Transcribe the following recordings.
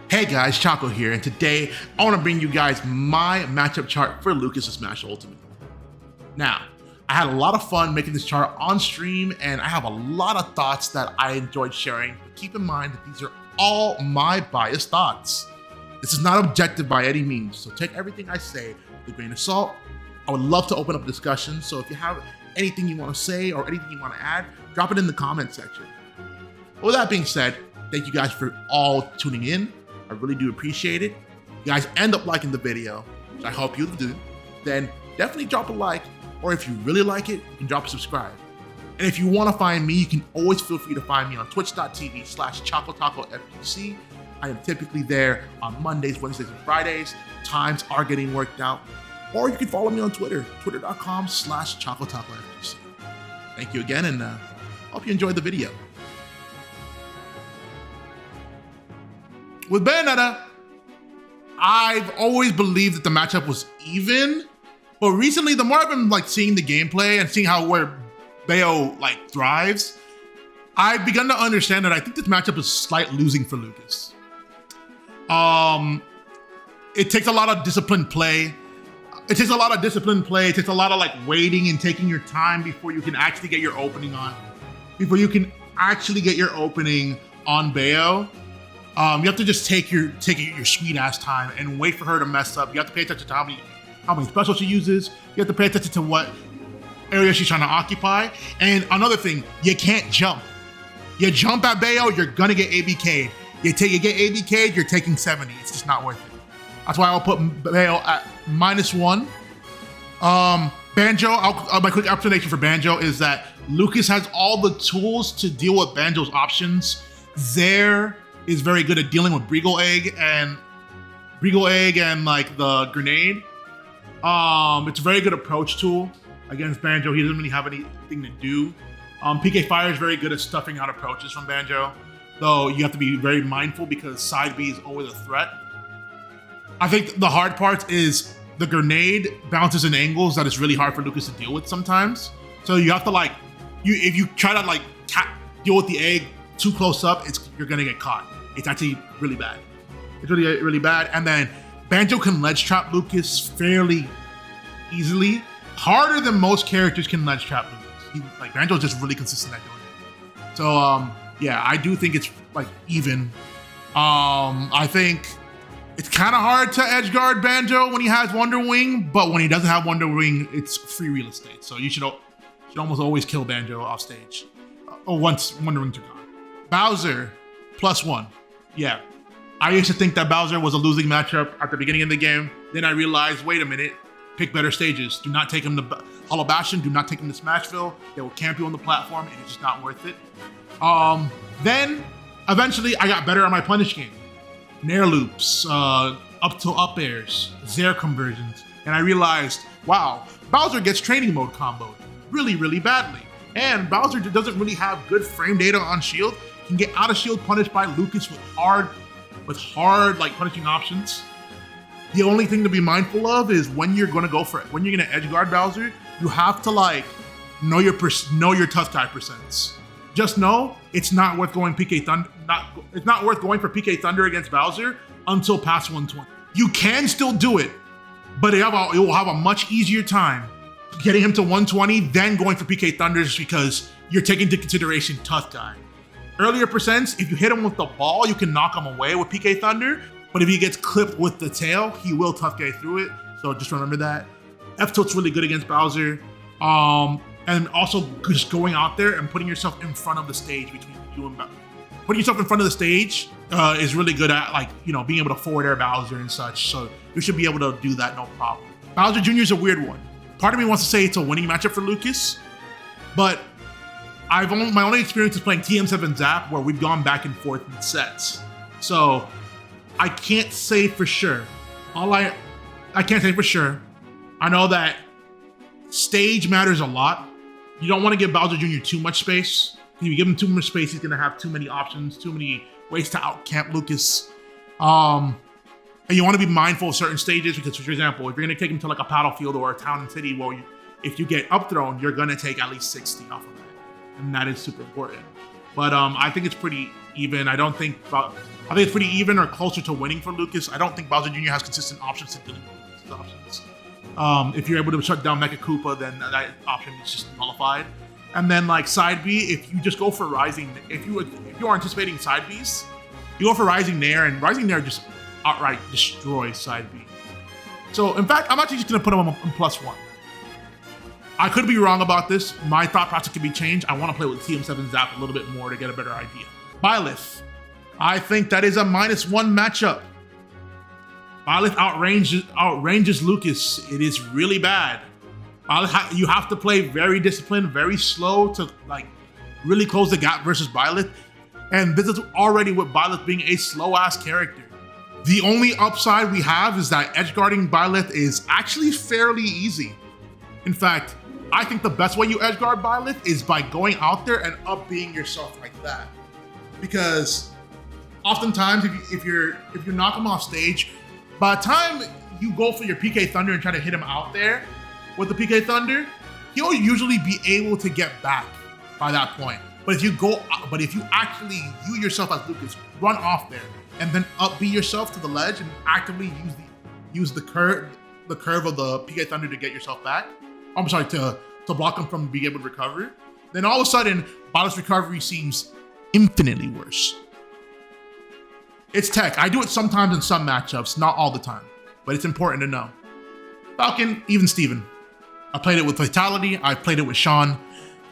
Hey guys, Choco here, and today I want to bring you guys my matchup chart for Lucas' Smash Ultimate. Now, I had a lot of fun making this chart on stream, and I have a lot of thoughts that I enjoyed sharing, but keep in mind that these are all my biased thoughts. This is not objective by any means, so take everything I say with a grain of salt. I would love to open up a discussion, so if you have anything you want to say or anything you want to add, drop it in the comment section. With that being said, thank you guys for all tuning in. I really do appreciate it. If you guys end up liking the video, which I hope you do, then definitely drop a like, or if you really like it, you can drop a subscribe. And if you want to find me, you can always feel free to find me on twitch.tv/ChocoTacoFGC. I am typically there on Mondays, Wednesdays, and Fridays. Times are getting worked out. Or you can follow me on Twitter, twitter.com/ChocoTacoFGC. Thank you again, and hope you enjoyed the video. With Bayonetta, I've always believed that the matchup was even, but recently, the more I've been seeing the gameplay and seeing where Bayo thrives, I've begun to understand that I think this matchup is slight losing for Lucas. It takes a lot of disciplined play. It takes a lot of waiting and taking your time before you can actually get your opening on. Before you can actually get your opening on Bayo. You have to just take your sweet ass time and wait for her to mess up. You have to pay attention to how many specials she uses. You have to pay attention to what area she's trying to occupy. And another thing, you can't jump. You jump at Bayo, you're gonna get ABK'd. You get ABK'd, you're taking 70. It's just not worth it. That's why I'll put Bayo at -1. Banjo, my quick explanation for Banjo is that Lucas has all the tools to deal with Banjo's options. There is very good at dealing with Breagle Egg and the grenade. It's a very good approach tool against Banjo. He doesn't really have anything to do. PK Fire is very good at stuffing out approaches from Banjo, though you have to be very mindful because side B is always a threat. I think the hard part is the grenade bounces in angles that is really hard for Lucas to deal with sometimes. So you have to if you try to deal with the egg too close up, you're gonna get caught. It's actually really bad. It's really, really bad. And then Banjo can ledge trap Lucas fairly easily. Harder than most characters can ledge trap Lucas. Banjo's just really consistent at doing it. So yeah, I do think it's even. I think it's kind of hard to edge guard Banjo when he has Wonder Wing, but when he doesn't have Wonder Wing, it's free real estate. So you should almost always kill Banjo off stage, or once Wonder Wings are gone. Bowser, +1. Yeah, I used to think that Bowser was a losing matchup at the beginning of the game. Then I realized, wait a minute, pick better stages. Do not take him to Hollow Bastion. Do not take him to Smashville. They will camp you on the platform, and it's just not worth it. Then eventually I got better at my punish game. Nair loops, up to up airs, Zair conversions, and I realized, wow, Bowser gets training mode comboed really, really badly. And Bowser doesn't really have good frame data on shield. He can get out of shield punished by Lucas with hard punishing options. The only thing to be mindful of is when you're gonna edge guard Bowser, you have to know your tough guy percents. Just know it's not worth going PK Thunder. It's not worth going for PK Thunder against Bowser until past 120. You can still do it, but it will have a much easier time getting him to 120 than going for PK Thunder, just because you're taking into consideration tough guy. Earlier percents, if you hit him with the ball, you can knock him away with PK Thunder, but if he gets clipped with the tail, he will tough guy through it. So just remember that. F-tilt's really good against Bowser. And also just going out there and putting yourself in front of the stage between you and Bowser. Putting yourself in front of the stage is really good at being able to forward air Bowser and such. So you should be able to do that, no problem. Bowser Jr. is a weird one. Part of me wants to say it's a winning matchup for Lucas, but my only experience is playing TM7 Zap, where we've gone back and forth in sets. So I can't say for sure. I can't say for sure. I know that stage matters a lot. You don't want to give Bowser Jr. too much space. If you give him too much space, he's gonna have too many options, too many ways to out-camp Lucas. And you want to be mindful of certain stages because, for example, if you're gonna take him to a battlefield or a town and city, if you get up thrown, you're gonna take at least 60 off of that. And that is super important. But I think it's pretty even. I don't think I think it's pretty even or closer to winning for Lucas. I don't think Bowser Jr. has consistent options to dealing with Lucas' options. If you're able to shut down Mecha Koopa, then that option is just nullified. And then like side B, if you just go for Rising, if you are anticipating side Bs, you go for Rising Nair, and Rising Nair just outright destroys side B. So in fact, I'm actually just gonna put him on +1. I could be wrong about this. My thought process could be changed. I want to play with TM7 Zap a little bit more to get a better idea. Byleth. I think that is a -1 matchup. Byleth outranges Lucas. It is really bad. You have to play very disciplined, very slow to like really close the gap versus Byleth. And this is already with Byleth being a slow-ass character. The only upside we have is that edgeguarding Byleth is actually fairly easy. In fact, I think the best way you edgeguard Byleth is by going out there and up-being yourself like that. Because oftentimes, if you knock him off stage, by the time you go for your PK Thunder and try to hit him out there with the PK Thunder, he'll usually be able to get back by that point. But if you actually, you yourself as Lucas, run off there and then up-B yourself to the ledge and actively use the curve of the PK Thunder to get yourself back. I'm sorry, to block him from being able to recover. Then all of a sudden, Byleth's recovery seems infinitely worse. It's tech. I do it sometimes in some matchups, not all the time, but it's important to know. Falcon, even Steven. I played it with Vitality. I played it with Sean.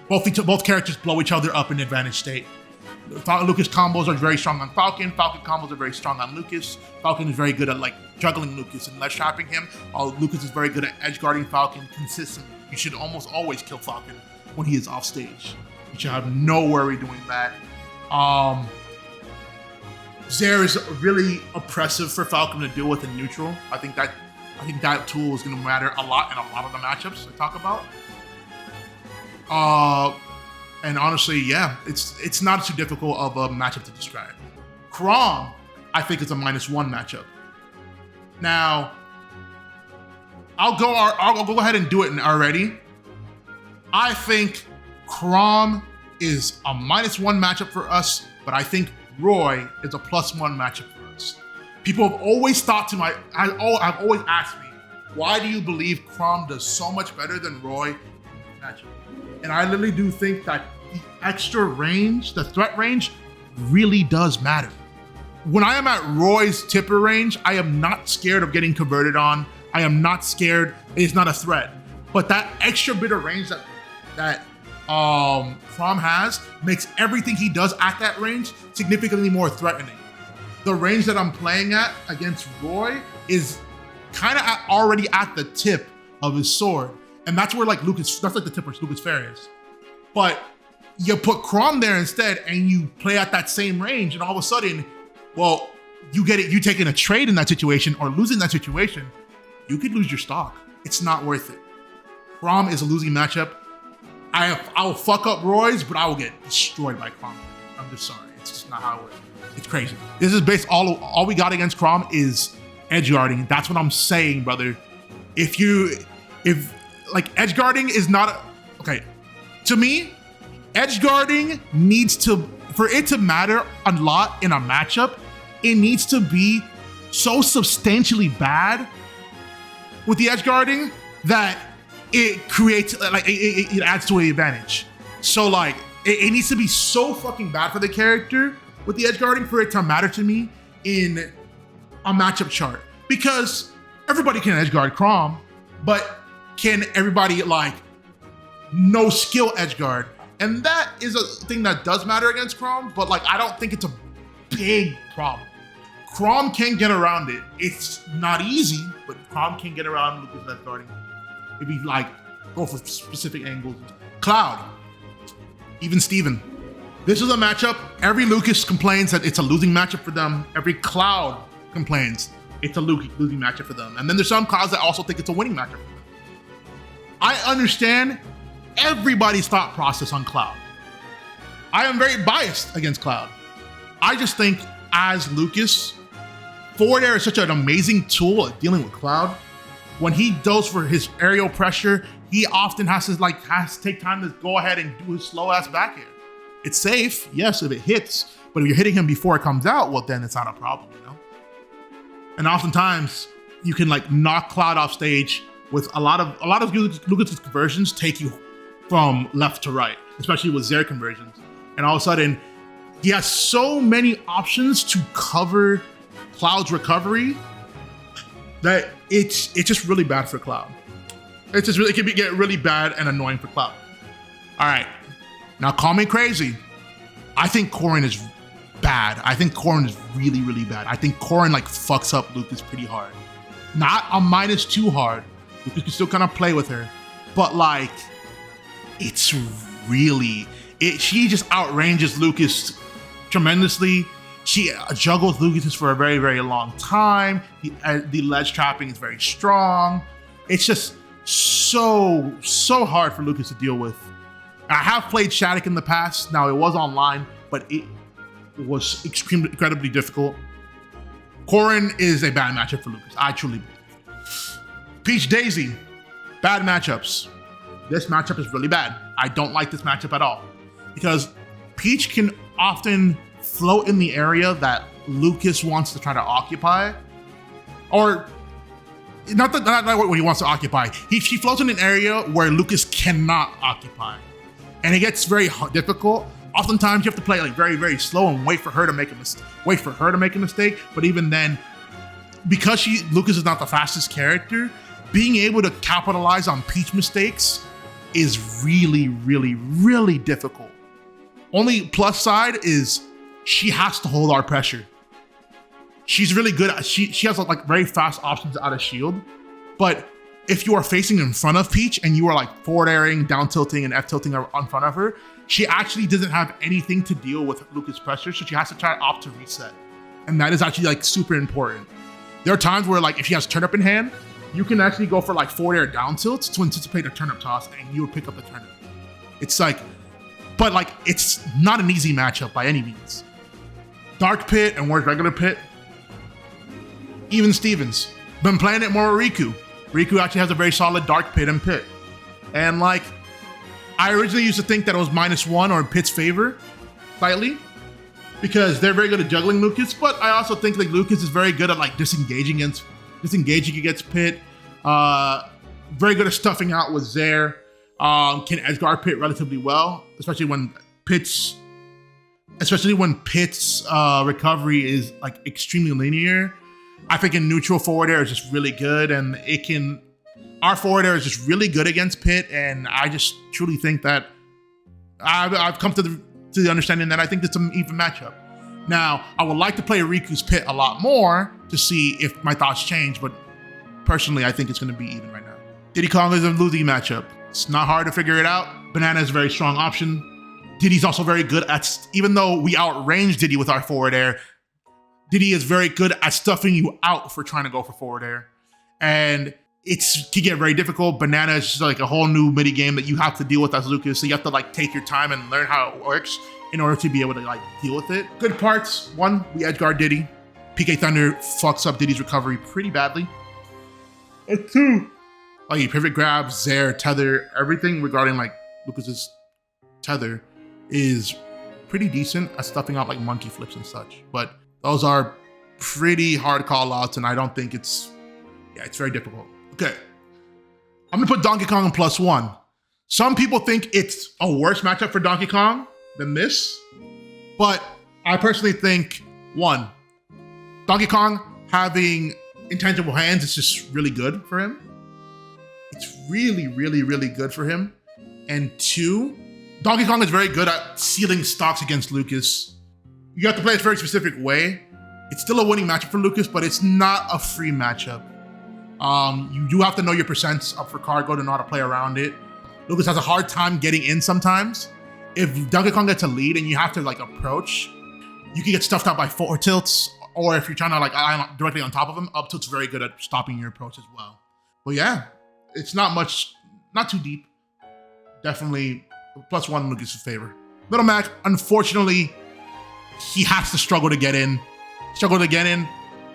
Both characters blow each other up in advantage state. Lucas combos are very strong on Falcon. Falcon combos are very strong on Lucas. Falcon is very good at like juggling Lucas and ledge trapping him. While Lucas is very good at edge guarding Falcon consistently. You should almost always kill Falcon when he is off stage. You should have no worry doing that. Zair is really oppressive for Falcon to deal with in neutral. I think that tool is going to matter a lot in a lot of the matchups I talk about. And honestly, yeah, it's not too difficult of a matchup to describe. Chrom, I think it's a -1 matchup. Now, I'll go ahead and do it already. I think Chrom is a -1 matchup for us, but I think Roy is a +1 matchup for us. People have always I've always asked me, why do you believe Chrom does so much better than Roy in the matchup? And I literally do think that the extra range, the threat range, really does matter. When I am at Roy's tipper range, I am not scared of getting converted on. I am not scared. It's not a threat. But that extra bit of range that Chrom has makes everything he does at that range significantly more threatening. The range that I'm playing at against Roy is kind of already at the tip of his sword. And that's where like that's like the tip where Lucas Fair is. But you put Chrom there instead and you play at that same range and all of a sudden, well, you taking a trade in that situation or losing that situation, you could lose your stock. It's not worth it. Chrom is a losing matchup. I will fuck up Roy's, but I will get destroyed by Chrom. I'm just sorry. It's just not how it works. It's crazy. This is based all we got against Chrom is edge guarding. That's what I'm saying, brother. If like edge guarding is not okay. To me, edge guarding for it to matter a lot in a matchup, it needs to be so substantially bad with the edge guarding that it creates like it adds to an advantage. So like it needs to be so fucking bad for the character with the edge guarding for it to matter to me in a matchup chart. Because everybody can edge guard Chrom, but can everybody like no skill edge guard? And that is a thing that does matter against Chrom, but like I don't think it's a big problem. Chrom can get around it. It's not easy, but Chrom can get around Lucas edge guarding. If you like go for specific angles. Cloud, even Steven. This is a matchup. Every Lucas complains that it's a losing matchup for them. Every Cloud complains it's a losing matchup for them. And then there's some Clouds that also think it's a winning matchup for them. I understand everybody's thought process on Cloud. I am very biased against Cloud. I just think as Lucas, Forward Air is such an amazing tool at dealing with Cloud. When he goes for his aerial pressure, he often has to take time to go ahead and do his slow ass back air. It's safe, yes, if it hits, But if you're hitting him before it comes out, well, then it's not a problem, you know? And oftentimes, you can like knock Cloud off stage with a lot of Lucas's conversions take you from left to right, especially with Zaire conversions. And all of a sudden, he has so many options to cover Cloud's recovery that it's just really bad for Cloud. It can get really bad and annoying for Cloud. All right, now call me crazy. I think Corrin is bad. I think Corrin is really, really bad. I think Corrin like fucks up Lucas pretty hard. Not a -2 hard. Lucas can still kind of play with her, but like, it's really, she just outranges Lucas tremendously. She juggles Lucas for a very, very long time. The ledge trapping is very strong. It's just so hard for Lucas to deal with. I have played Shattuck in the past. Now, it was online, but it was incredibly difficult. Corrin is a bad matchup for Lucas. I truly believe. Peach Daisy, bad matchups. This matchup is really bad. I don't like this matchup at all because Peach can often float in the area that Lucas wants to try to occupy, or not what he wants to occupy. She floats in an area where Lucas cannot occupy, and it gets very difficult. Oftentimes, you have to play like very, very slow and wait for her to make a mistake. But even then, because Lucas is not the fastest character, being able to capitalize on Peach mistakes is really, really, really difficult. Only plus side is she has to hold our pressure. She's really good at, she has like very fast options out of shield, but if you are facing in front of Peach and you are like forward airing, down tilting, and F tilting in front of her, she actually doesn't have anything to deal with Lucas pressure, so she has to try to opt to reset. And that is actually like super important. There are times where like if she has turnip in hand, you can actually go for like forward air down tilts to anticipate a turnip toss and you would pick up the turnip. It's like, but like it's not an easy matchup by any means. Dark Pit and where's regular Pit? Even Stevens. Been playing it more with Riku. Riku actually has a very solid Dark Pit and Pit. And like, I originally used to think that it was -1 or in Pit's favor, slightly, because they're very good at juggling Lucas, but I also think like Lucas is very good at like disengaging against Pit. Very good at stuffing out with Zaire. Can edgeguard Pit relatively well, especially when Pit's recovery is like extremely linear. I think in neutral forward air is just really good, and our forward air is just really good against Pit, and I just truly think that I've come to the understanding that I think it's an even matchup. Now, I would like to play Riku's Pit a lot more to see if my thoughts change, but personally, I think it's going to be even right now. Diddy Kong is a losing matchup. It's not hard to figure it out. Banana is a very strong option. Diddy's also very good at, even though we outrange Diddy with our forward air, Diddy is very good at stuffing you out for trying to go for forward air. And it can get very difficult. Banana is just like a whole new mini game that you have to deal with as Lucas. So you have to like take your time and learn how it works in order to be able to like deal with it. Good parts. One, we edgeguard Diddy. PK Thunder fucks up Diddy's recovery pretty badly. And two, like pivot grab, Zaire, tether, everything regarding like Lucas's tether is pretty decent at stuffing out like monkey flips and such. But those are pretty hard call outs, and I don't think it's very difficult. Okay, I'm gonna put Donkey Kong in +1. Some people think it's a worse matchup for Donkey Kong than this, but I personally think, one, Donkey Kong having intangible hands is just really good for him. It's really, really, really good for him. And two, Donkey Kong is very good at sealing stocks against Lucas. You have to play it a very specific way. It's still a winning matchup for Lucas, but it's not a free matchup. You do have to know your percents up for cargo to know how to play around it. Lucas has a hard time getting in sometimes. If Donkey Kong gets a lead and you have to like approach, you can get stuffed out by forward tilts, or if you're trying to like eye directly on top of him, up tilt's very good at stopping your approach as well. But yeah, it's not much, not too deep. Definitely +1 in Lucas' favor. Little Mac, unfortunately, he has to struggle to get in.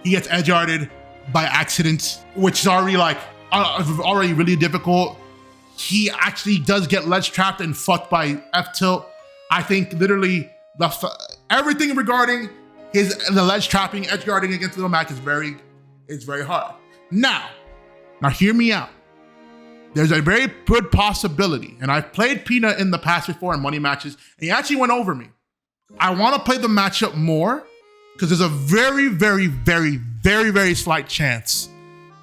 He gets edge-guarded by accident, which is already like already really difficult. He actually does get ledge trapped and fucked by F tilt. I think literally Everything regarding the ledge trapping, edge guarding against Little Mac is very hard. Now hear me out. There's a very good possibility, and I've played Peanut in the past before in money matches, and he actually went over me. I want to play the matchup more because there's a very, very, very, very, very slight chance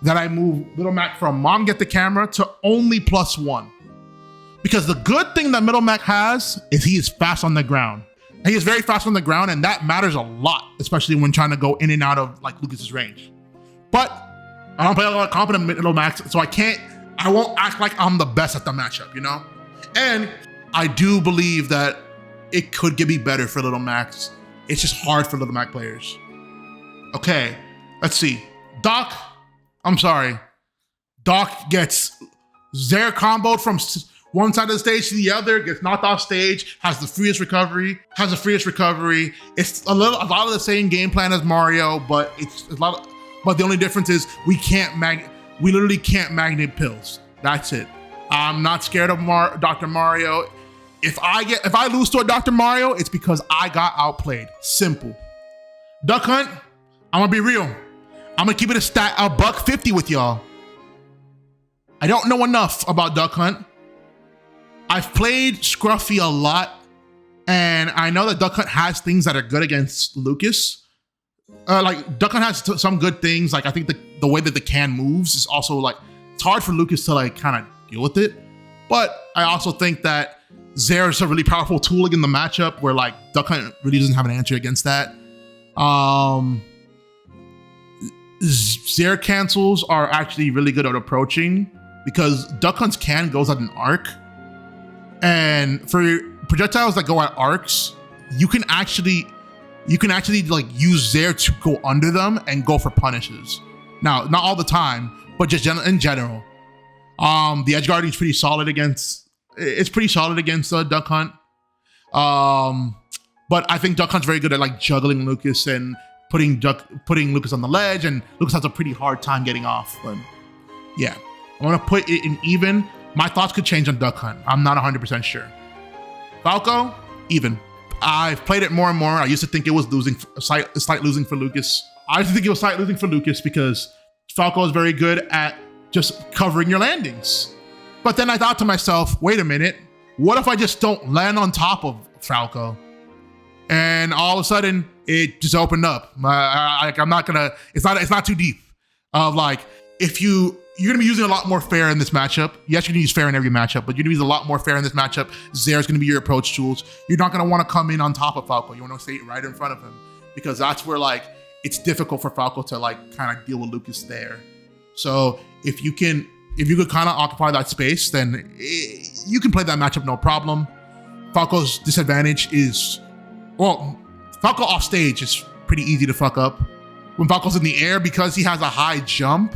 that I move Little Mac from Mom Get the Camera to only +1. Because the good thing that Little Mac has is he is fast on the ground. And he is very fast on the ground, and that matters a lot, especially when trying to go in and out of like Lucas's range. But I don't play a lot of competent Little Macs, so I won't act like I'm the best at the matchup, you know? And I do believe that it could be better for Little Macs. It's just hard for Little Mac players. Okay, let's see. Doc gets Zare comboed from one side of the stage to the other, gets knocked off stage, has the freest recovery. It's a lot of the same game plan as Mario, but but the only difference is we literally can't magnet pills. That's it. I'm not scared of Dr. Mario. If I lose to a Dr. Mario, it's because I got outplayed. Simple. Duck Hunt, I'm gonna be real. I'm gonna keep it a $150 with y'all. I don't know enough about Duck Hunt. I've played Scruffy a lot, and I know that Duck Hunt has things that are good against Lucas. Like Duck Hunt has some good things. Like I think the way that the can moves is also like, it's hard for Lucas to like kind of deal with it. But I also think that Zare is a really powerful tool in the matchup where like Duck Hunt really doesn't have an answer against that. Zare cancels are actually really good at approaching because Duck Hunt's can goes at an arc. And for projectiles that go at arcs, you can actually like use Zare to go under them and go for punishes. Now, not all the time, but just in general. The edge guarding is pretty solid against Duck Hunt. But I think Duck Hunt's very good at like juggling Lucas and putting Lucas on the ledge, and Lucas has a pretty hard time getting off. But yeah, I want to put it in even. My thoughts could change on Duck Hunt. I'm not 100% sure. Falco, even. I've played it more and more. I used to think it was a slight losing for Lucas. I used to think it was slight losing for Lucas because Falco is very good at just covering your landings. But then I thought to myself, wait a minute, what if I just don't land on top of Falco? And all of a sudden, it just opened up. It's not too deep. Like, if you're gonna be using a lot more fair in this matchup. Yes, you're gonna use fair in every matchup, but you're gonna use a lot more fair in this matchup. Zare's gonna be your approach tools. You're not gonna wanna come in on top of Falco. You wanna stay right in front of him because that's where like, it's difficult for Falco to like kind of deal with Lucas there. So if you could kind of occupy that space, then you can play that matchup no problem. Falco's disadvantage is, well, Falco off stage is pretty easy to fuck up. When Falco's in the air, because he has a high jump,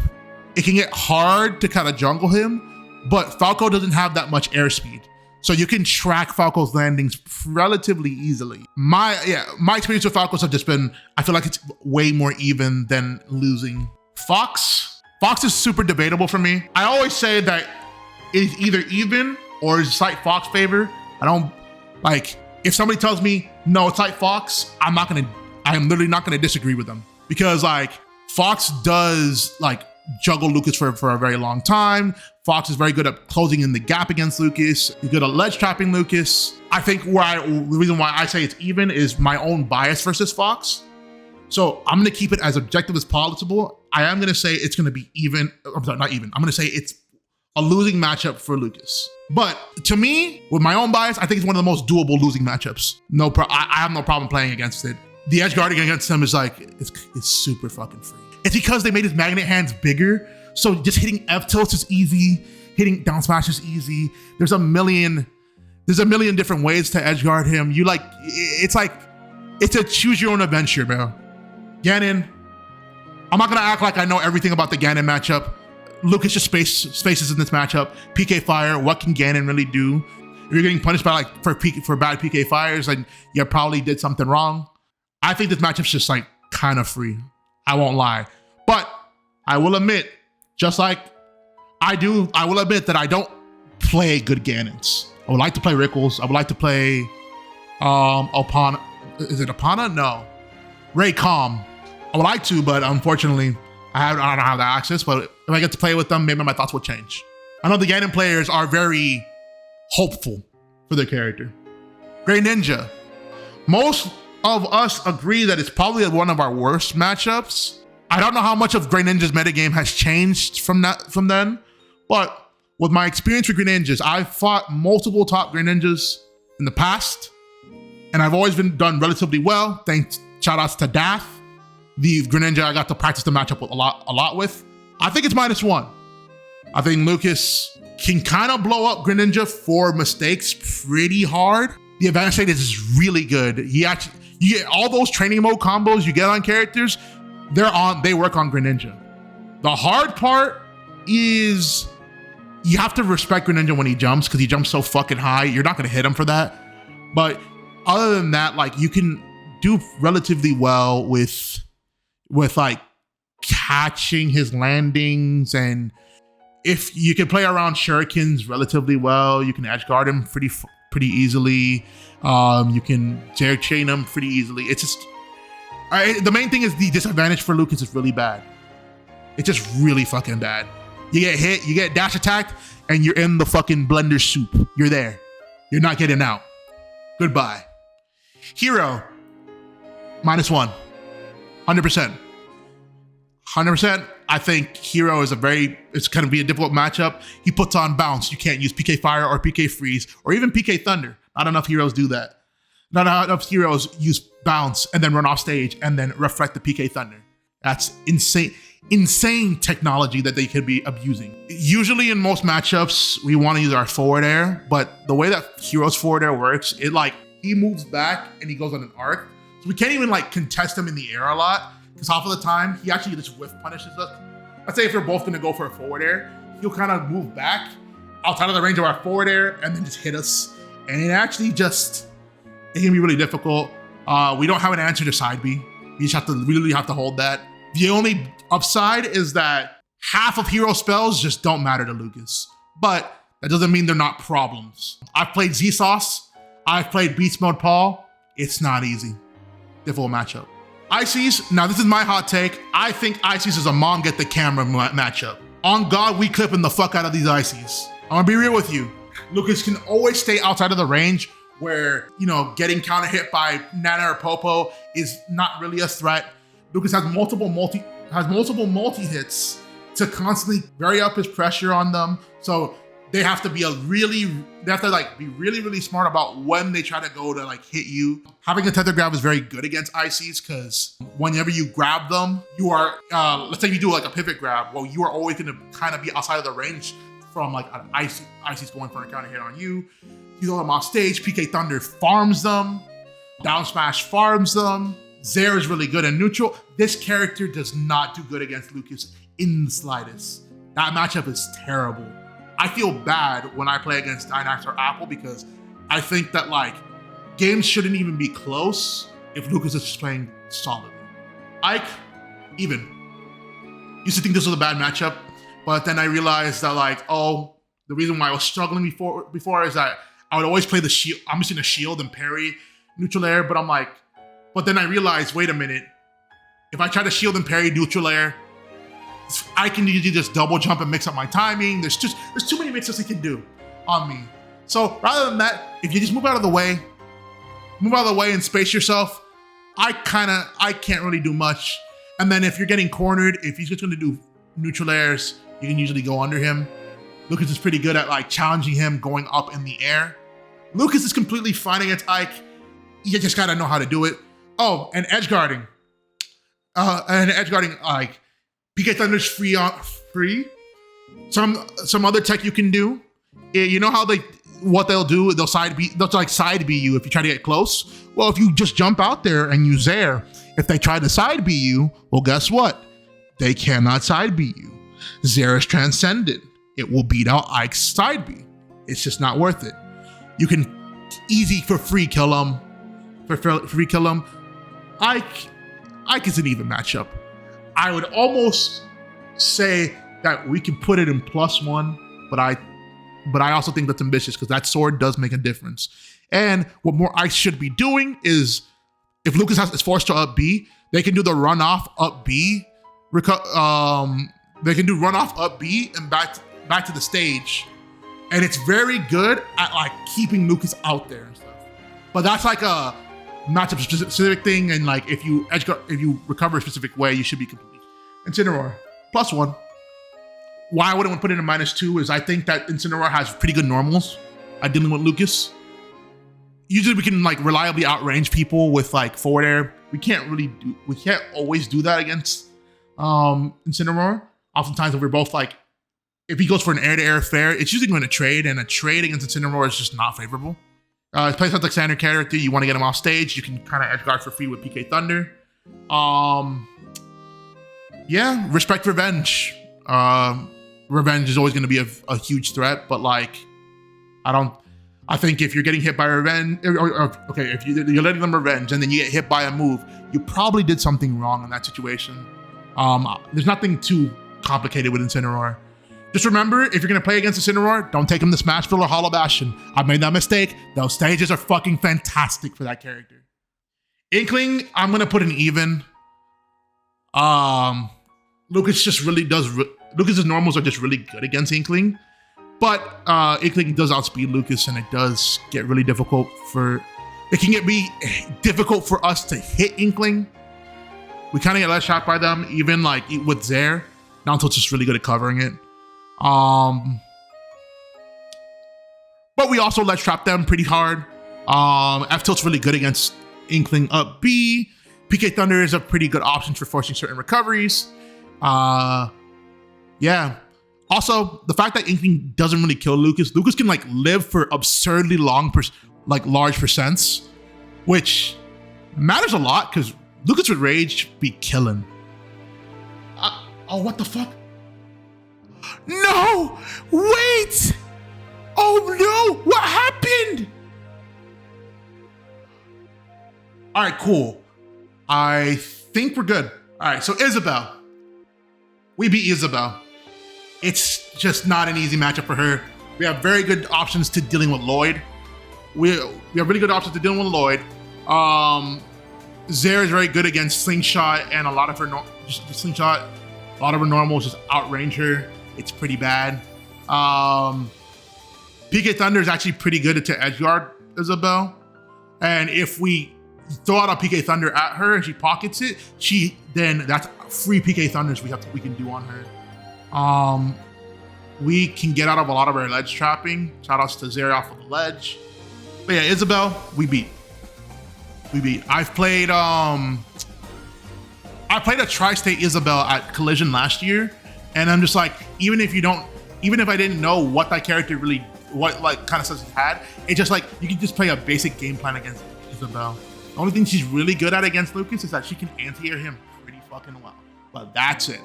it can get hard to kind of jungle him, but Falco doesn't have that much airspeed. So you can track Falco's landings relatively easily. My experience with Falcos have just been, I feel like it's way more even than losing. Fox is super debatable for me. I always say that it's either even or it's slight Fox favor. I don't, like, if somebody tells me, no, it's like Fox, I am literally not gonna disagree with them. Because like, Fox does like juggle Lucas for a very long time. Fox is very good at closing in the gap against Lucas. He's good at ledge trapping Lucas. I think the reason why I say it's even is my own bias versus Fox. So I'm gonna keep it as objective as possible. I am gonna say it's gonna be even, I'm sorry, not even. I'm gonna say it's a losing matchup for Lucas. But to me, with my own bias, I think it's one of the most doable losing matchups. I have no problem playing against it. The edge guarding against him is like, it's super fucking free. It's because they made his magnet hands bigger. So just hitting F tilts is easy. Hitting down smash is easy. There's a million different ways to edge guard him. It's a choose your own adventure, bro. Ganon, I'm not gonna act like I know everything about the Ganon matchup. Lucas just spaces in this matchup. PK Fire, what can Ganon really do? If you're getting punished by for bad PK Fires, then you probably did something wrong. I think this matchup's just like kind of free. I won't lie. But I will admit, just like I will admit that I don't play good Ganons. I would like to play Rickles. I would like to play is it Epona? No. Raycom. I would like to, but unfortunately, I don't have that access. But if I get to play with them, maybe my thoughts will change. I know the Ganon players are very hopeful for their character. Greninja. Most of us agree that it's probably one of our worst matchups. I don't know how much of Greninja's metagame has changed from then, but with my experience with Greninjas, I've fought multiple top Greninjas in the past, and I've always been done relatively well. Shout outs to Dath, the Greninja I got to practice the matchup with a lot with. I think it's -1. I think Lucas can kind of blow up Greninja for mistakes pretty hard. The advantage state is really good. You get all those training mode combos you get on characters, they work on Greninja. The hard part is you have to respect Greninja when he jumps, because he jumps so fucking high. You're not gonna hit him for that. But other than that, like, you can do relatively well with like catching his landings, and if you can play around shurikens relatively well, you can edge guard him pretty easily. You can dare chain him pretty easily. It's just the main thing is the disadvantage for Lucas is really bad. It's just really fucking bad. You get hit, you get dash attacked, and you're in the fucking blender soup. You're there. You're not getting out. Goodbye. Hero, -1. 100%. 100%. I think Hero is it's gonna be a difficult matchup. He puts on bounce. You can't use PK Fire or PK Freeze or even PK Thunder. Not enough heroes do that. Not enough heroes use bounce and then run off stage and then reflect the PK Thunder. That's insane technology that they could be abusing. Usually in most matchups, we want to use our forward air, but the way that Hero's forward air works, he moves back and he goes on an arc. So we can't even like contest him in the air a lot, because half of the time he actually just whiff punishes us. Let's say if we're both gonna go for a forward air, he'll kind of move back outside of the range of our forward air and then just hit us. And it can be really difficult. We don't have an answer to side B. You just really have to hold that. The only upside is that half of hero spells just don't matter to Lucas, but that doesn't mean they're not problems. I've played Z-Sauce. I've played Beast Mode Paul. It's not easy. Difficult matchup. Ices, now this is my hot take. I think Ices is a mom get the camera matchup. On God, we clipping the fuck out of these Ices. I'm gonna be real with you. Lucas can always stay outside of the range where, getting counter hit by Nana or Popo is not really a threat. Lucas has multiple multi hits to constantly vary up his pressure on them. So they have to be be really smart about when they try to go to like hit you. Having a tether grab is very good against Ices, because whenever you grab them, you are, let's say you do like a pivot grab, well, you are always gonna kind of be outside of the range from like an Ices going for a counter hit on you. You throw them off stage, PK Thunder farms them, Down Smash farms them. Zare is really good in neutral. This character does not do good against Lucas in the slightest. That matchup is terrible. I feel bad when I play against Dynax or Apple, because I think that like games shouldn't even be close if Lucas is just playing solidly. Ike, even. Used to think this was a bad matchup, but then I realized that the reason why I was struggling before is that I would always play the shield. I'm missing a shield and parry neutral air, but then I realized, wait a minute, if I try to shield and parry neutral air, I can usually just double jump and mix up my timing. There's too many mixes he can do on me. So rather than that, if you just move out of the way and space yourself, I can't really do much. And then if you're getting cornered, if he's just gonna do neutral airs, you can usually go under him. Lucas is pretty good at like challenging him going up in the air. Lucas is completely fine against Ike. You just gotta know how to do it. Oh, and edge guarding. Like PK Thunder's free. Some other tech you can do. You know how what they'll do? They'll side B you if you try to get close. Well, if you just jump out there and use Zare, if they try to side B you, well, guess what? They cannot side B you. Zare is transcended. It will beat out Ike's side B. It's just not worth it. You can easy for free kill him. Ike is an even matchup. I would almost say that we can put it in +1, but I also think that's ambitious, because that sword does make a difference. And what more Ike should be doing is if Lucas is forced to up B, they can do the runoff up B. They can do runoff up B and back to the stage. And it's very good at like keeping Lucas out there and stuff. But that's like a matchup specific thing, and like if you recover a specific way, you should be complete. Incineroar, +1. Why I wouldn't put it in -2 is I think that Incineroar has pretty good normals at dealing with Lucas. Usually we can like reliably outrange people with like forward air. We can't always do that against Incineroar. Oftentimes if we're both like, if he goes for an air-to-air affair, it's usually going to trade, and a trade against Incineroar is just not favorable. He plays like standard character. You want to get him off stage, you can kind of edge guard for free with PK Thunder. Yeah, respect Revenge. Revenge is always going to be a huge threat, but like, I think if you're getting hit by Revenge, okay, if you're letting them Revenge and then you get hit by a move, you probably did something wrong in that situation. There's nothing too complicated with Incineroar. Just remember, if you're gonna play against Incineroar, don't take him to Smashville or Hollow Bastion. I've made that mistake. Those stages are fucking fantastic for that character. Inkling, I'm gonna put an even. Lucas's normals are just really good against Inkling, but Inkling does outspeed Lucas, and it does get really difficult be difficult for us to hit Inkling. We kind of get less shot by them, even like with Zair. Now Tilt's just really good at covering it. But we also let trap them pretty hard. F-Tilt's really good against Inkling up B. PK Thunder is a pretty good option for forcing certain recoveries. Yeah. Also, the fact that Inkling doesn't really kill Lucas can like live for absurdly long, large percents, which matters a lot because Lucas with Rage be killing. Oh, what the fuck? No! Wait! Oh no! What happened? All right, cool. I think we're good. All right, so Isabelle. We beat Isabelle. It's just not an easy matchup for her. We have very good options to dealing with Lloyd. We have really good options to dealing with Lloyd. Zair is very good against Slingshot, and a lot of her Slingshot, a lot of her normals just outrange her. It's pretty bad. PK Thunder is actually pretty good to edge guard Isabelle, and if we throw out a PK Thunder at her and she pockets it, then that's free PK Thunders we can do on her. We can get out of a lot of our ledge trapping. Shout outs to Zair off of the ledge. But yeah, Isabelle, we beat. I've played a tri-state Isabelle at Collision last year, and I'm just like, even if I didn't know what that character what like kind of stuff he had, it's just like you can just play a basic game plan against Isabelle. The only thing she's really good at against Lucas is that she can anti-air him pretty fucking well. But that's it.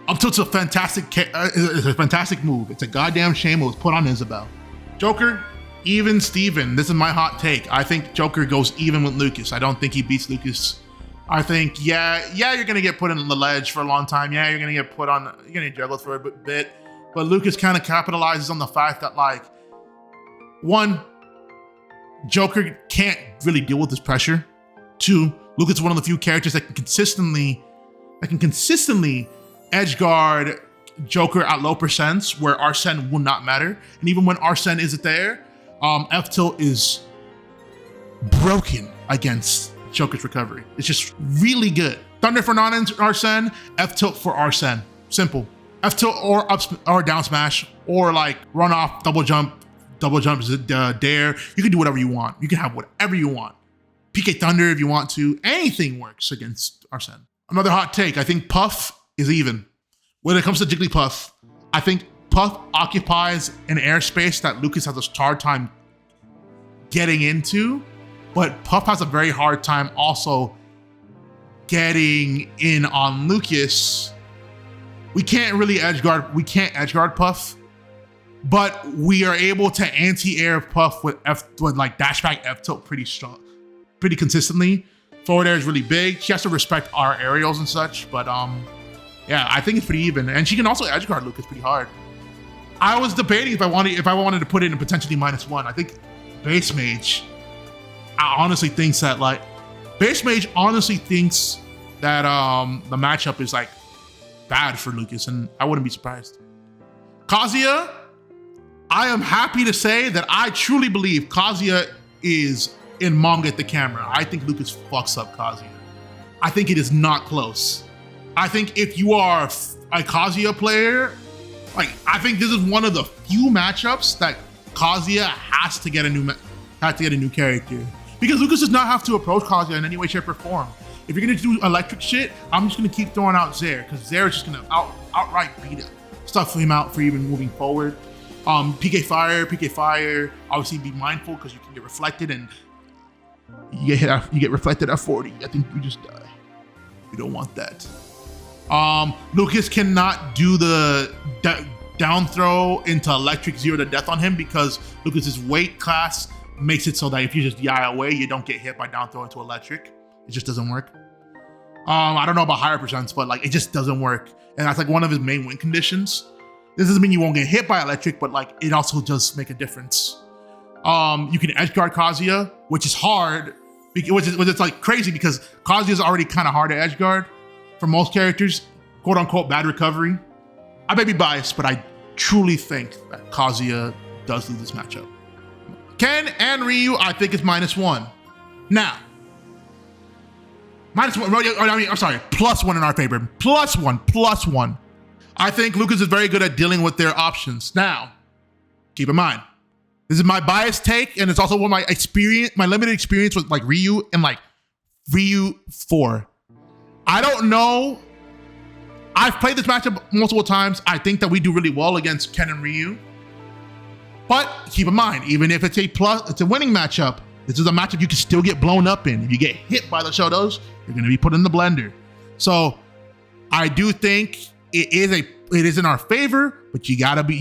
Up till it's a fantastic move. It's a goddamn shame it was put on Isabelle. Joker, even Steven. This is my hot take. I think Joker goes even with Lucas. I don't think he beats Lucas. I think, yeah, you're gonna get put in the ledge for a long time. Yeah, you're gonna get juggled for a bit. But Lucas kind of capitalizes on the fact that, like, one, Joker can't really deal with this pressure. Two, Lucas is one of the few characters that can consistently edge guard Joker at low percents where Arsene will not matter. And even when Arsene isn't there, F-Tilt is broken against Joker's recovery. It's just really good. Thunder for non-Arsene, F-Tilt for Arsene. Simple. F-Tilt or down smash, or like run off, double jump dare. You can do whatever you want. You can have whatever you want. PK Thunder if you want to. Anything works against Arsene. Another hot take, I think Puff is even. When it comes to Jigglypuff, I think Puff occupies an airspace that Lucas has a hard time getting into, but Puff has a very hard time also getting in on Lucas. We can't edge guard Puff, but we are able to anti-air Puff with like dashback F-Tilt pretty consistently. Forward air is really big. She has to respect our aerials and such, but yeah, I think it's pretty even. And she can also edge guard Lucas pretty hard. I was debating if I wanted to put it in potentially -1. I think Base Mage honestly thinks that, like, Base Mage honestly thinks that the matchup is like bad for Lucas, and I wouldn't be surprised. Kazuya, I am happy to say that I truly believe Kazuya is in Mom Get the Camera. I think Lucas fucks up Kazuya. I think it is not close. I think if you are a Kazuya player, like I think this is one of the few matchups that Kazuya has to get a new character, because Lucas does not have to approach Kazuya in any way, shape, or form. If you're gonna do electric shit, I'm just gonna keep throwing out Zair, because Zair is just gonna outright beat it, stuff him out for even moving forward. PK Fire, obviously be mindful because you can get reflected, and you get reflected at 40. I think you just die. You don't want that. Lucas cannot do the down throw into electric 0 to death on him, because Lucas's weight class makes it so that if you just DI away, you don't get hit by down throw into electric. It just doesn't work. I don't know about higher percents, but like it just doesn't work. And that's like one of his main win conditions. This doesn't mean you won't get hit by electric, but like it also does make a difference. You can edge guard Kazuya, which is hard, which is like crazy because Kazuya is already kind of hard to edge guard for most characters, quote unquote bad recovery. I may be biased, but I truly think that Kazuya does lose this matchup. Ken and Ryu, I think is -1. Now, +1 in our favor. +1. I think Lucas is very good at dealing with their options. Now, keep in mind, this is my biased take, and it's also what my limited experience with like Ryu and like Ryu 4. I don't know. I've played this matchup multiple times. I think that we do really well against Ken and Ryu. But keep in mind, even if it's a winning matchup, this is a matchup you can still get blown up in. If you get hit by the Shotos, you're gonna be put in the blender. So I do think it is in our favor, but you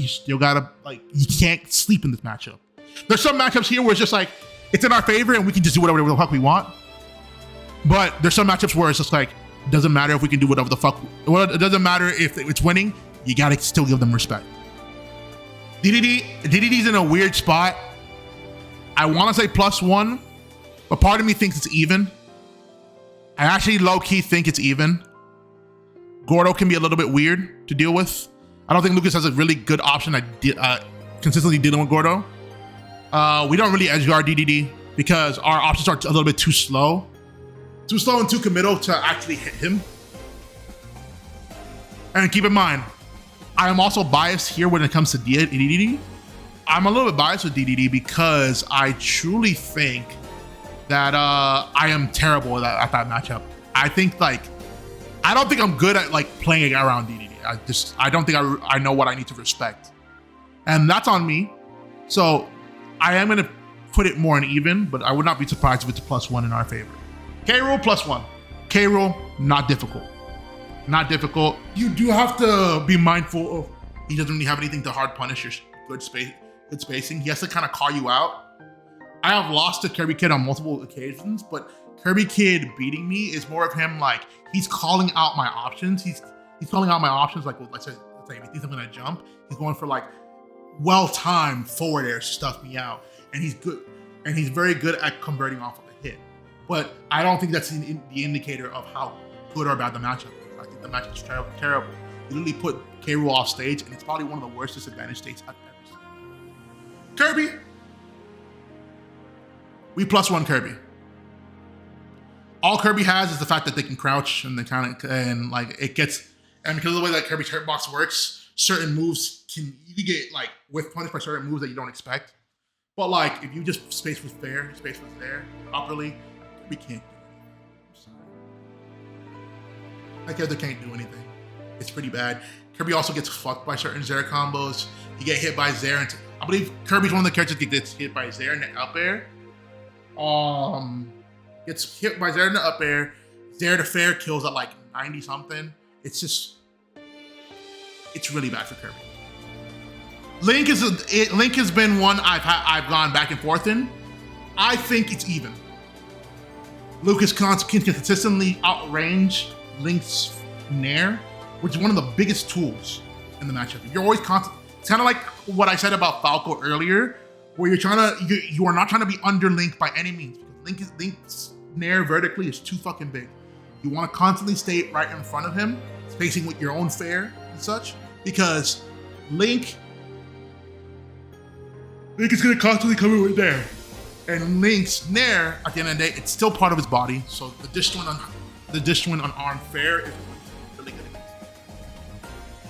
still gotta like, you can't sleep in this matchup. There's some matchups here where it's just like, it's in our favor and we can just do whatever the fuck we want. But there's some matchups where it's just like, it doesn't matter if we can do whatever the fuck, well, it doesn't matter if it's winning, you gotta still give them respect. Dedede's in a weird spot. I wanna say +1, but part of me thinks it's even. I actually low-key think it's even. Gordo can be a little bit weird to deal with. I don't think Lucas has a really good option at consistently dealing with Gordo. We don't really edge guard Dedede because our options are a little bit too slow. Too slow and too committal to actually hit him. And keep in mind, I am also biased here when it comes to Dedede. I'm a little bit biased with Dedede because I truly think that I am terrible at that matchup. I don't think I'm good at like playing around Dedede. I don't think I know what I need to respect. And that's on me. So I am gonna put it more in even, but I would not be surprised if it's a +1 in our favor. K-Rool +1. K-Rool, not difficult. Not difficult. You do have to be mindful of, he doesn't really have anything to hard punish your good spacing. He has to kind of call you out. I have lost to Kirby Kid on multiple occasions, but Kirby Kid beating me is more of him like, he's calling out my options. He's calling out my options like, well, let's say if he thinks I'm gonna jump, he's going for like well-timed forward air to stuff me out. And he's good, and he's very good at converting off of a hit. But I don't think that's the indicator of how good or bad the matchup is. I think the matchup is terrible. You literally put K-Rool off stage, and it's probably one of the worst disadvantage states I've ever seen. Kirby. We +1 Kirby. All Kirby has is the fact that they can crouch and they kind of, and like it gets, and because of the way that Kirby's hitbox works, certain moves you can get like whiff punished by certain moves that you don't expect. But like if you just space was there properly, Kirby can't do anything. I'm sorry. That character can't do anything. It's pretty bad. Kirby also gets fucked by certain Zair combos. You get hit by Zair, and I believe Kirby's one of the characters that gets hit by Zair in the up air. Gets hit by Zair in the up air. Zair to fair kills at like 90 something. It's really bad for Kirby. Link has been one I've gone back and forth in. I think it's even. Lucas can consistently outrange Link's Nair, which is one of the biggest tools in the matchup. You're always constant. It's kind of like what I said about Falco earlier, where you are not trying to be under Link by any means. Because Nair vertically is too fucking big. You want to constantly stay right in front of him, facing with your own fair and such, because Link is going to constantly come in with Nair. And Link's Nair, at the end of the day, it's still part of his body, so the disjoint on arm fair is really good against him.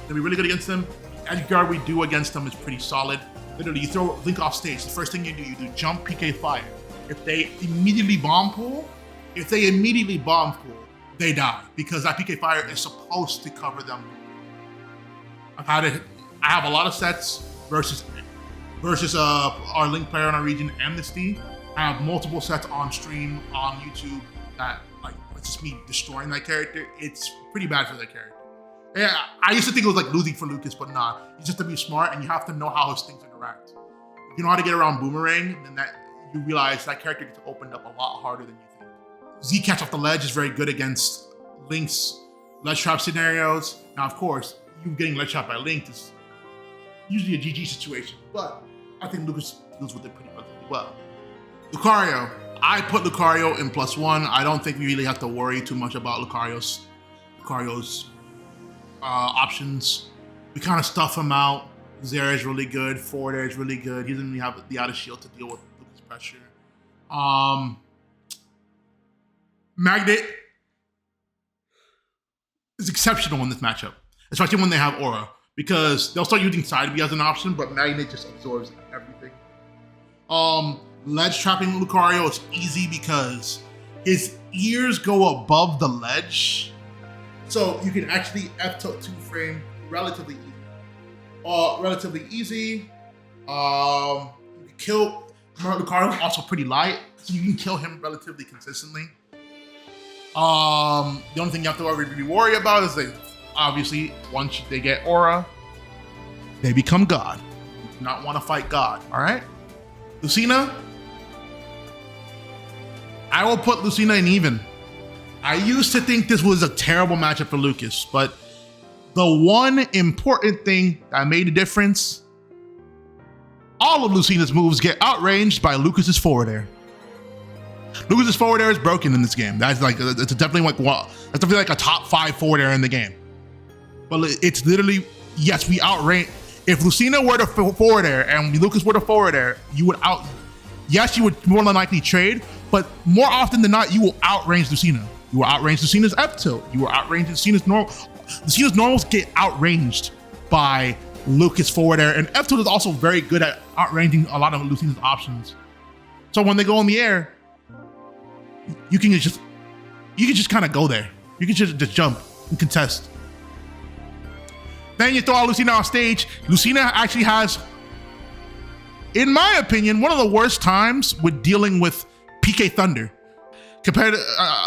It'll be really good against him. Edge guard we do against them is pretty solid. Literally, you throw Link off stage, the first thing you do jump, PK fire. If they immediately bomb pool, they die, because that PK fire is supposed to cover them. I have a lot of sets versus our Link player in our region, Amnesty. I have multiple sets on stream on YouTube that like it's just me destroying that character. It's pretty bad for that character. Yeah, I used to think it was like losing for Lucas, but nah. You just have to be smart and you have to know how his things interact. If you know how to get around Boomerang, then you realize that character gets opened up a lot harder than you think. Z catch off the ledge is very good against Link's ledge trap scenarios. Now, of course, you getting ledge trapped by Link is usually a GG situation, but I think Lucas deals with it pretty well. Lucario. I put Lucario in +1. I don't think we really have to worry too much about Lucario's options. We kind of stuff him out. Zera is really good. Forward air is really good. He doesn't really have the outer shield to deal with Lucas' pressure. Magnet is exceptional in this matchup, especially when they have Aura, because they'll start using Side B as an option, but Magnet just absorbs everything. Ledge trapping Lucario is easy because his ears go above the ledge, so you can actually F-tilt 2-frame relatively easy. You can kill Lucario is also pretty light, so you can kill him relatively consistently. The only thing you have to really worry about is that obviously once they get Aura, they become God. You do not want to fight God, all right? Lucina, I will put Lucina in even. I used to think this was a terrible matchup for Lucas, but the one important thing that made a difference, all of Lucina's moves get outranged by Lucas's forward air. Lucas's forward air is broken in this game. That's definitely like a top 5 forward air in the game. But it's literally, yes, we outrange. If Lucina were to forward air and Lucas were to forward air, you would more than likely trade, but more often than not, you will outrange Lucina. You will outrange Lucina's F-tilt. You will outrange Lucina's normal. Lucina's normals get outranged by Lucas forward air, and F-tilt is also very good at outranging a lot of Lucina's options. So when they go in the air, you can just kind of go there. You can just jump and contest. Then you throw out Lucina off stage. Lucina actually has, in my opinion, one of the worst times with dealing with PK Thunder, compared to,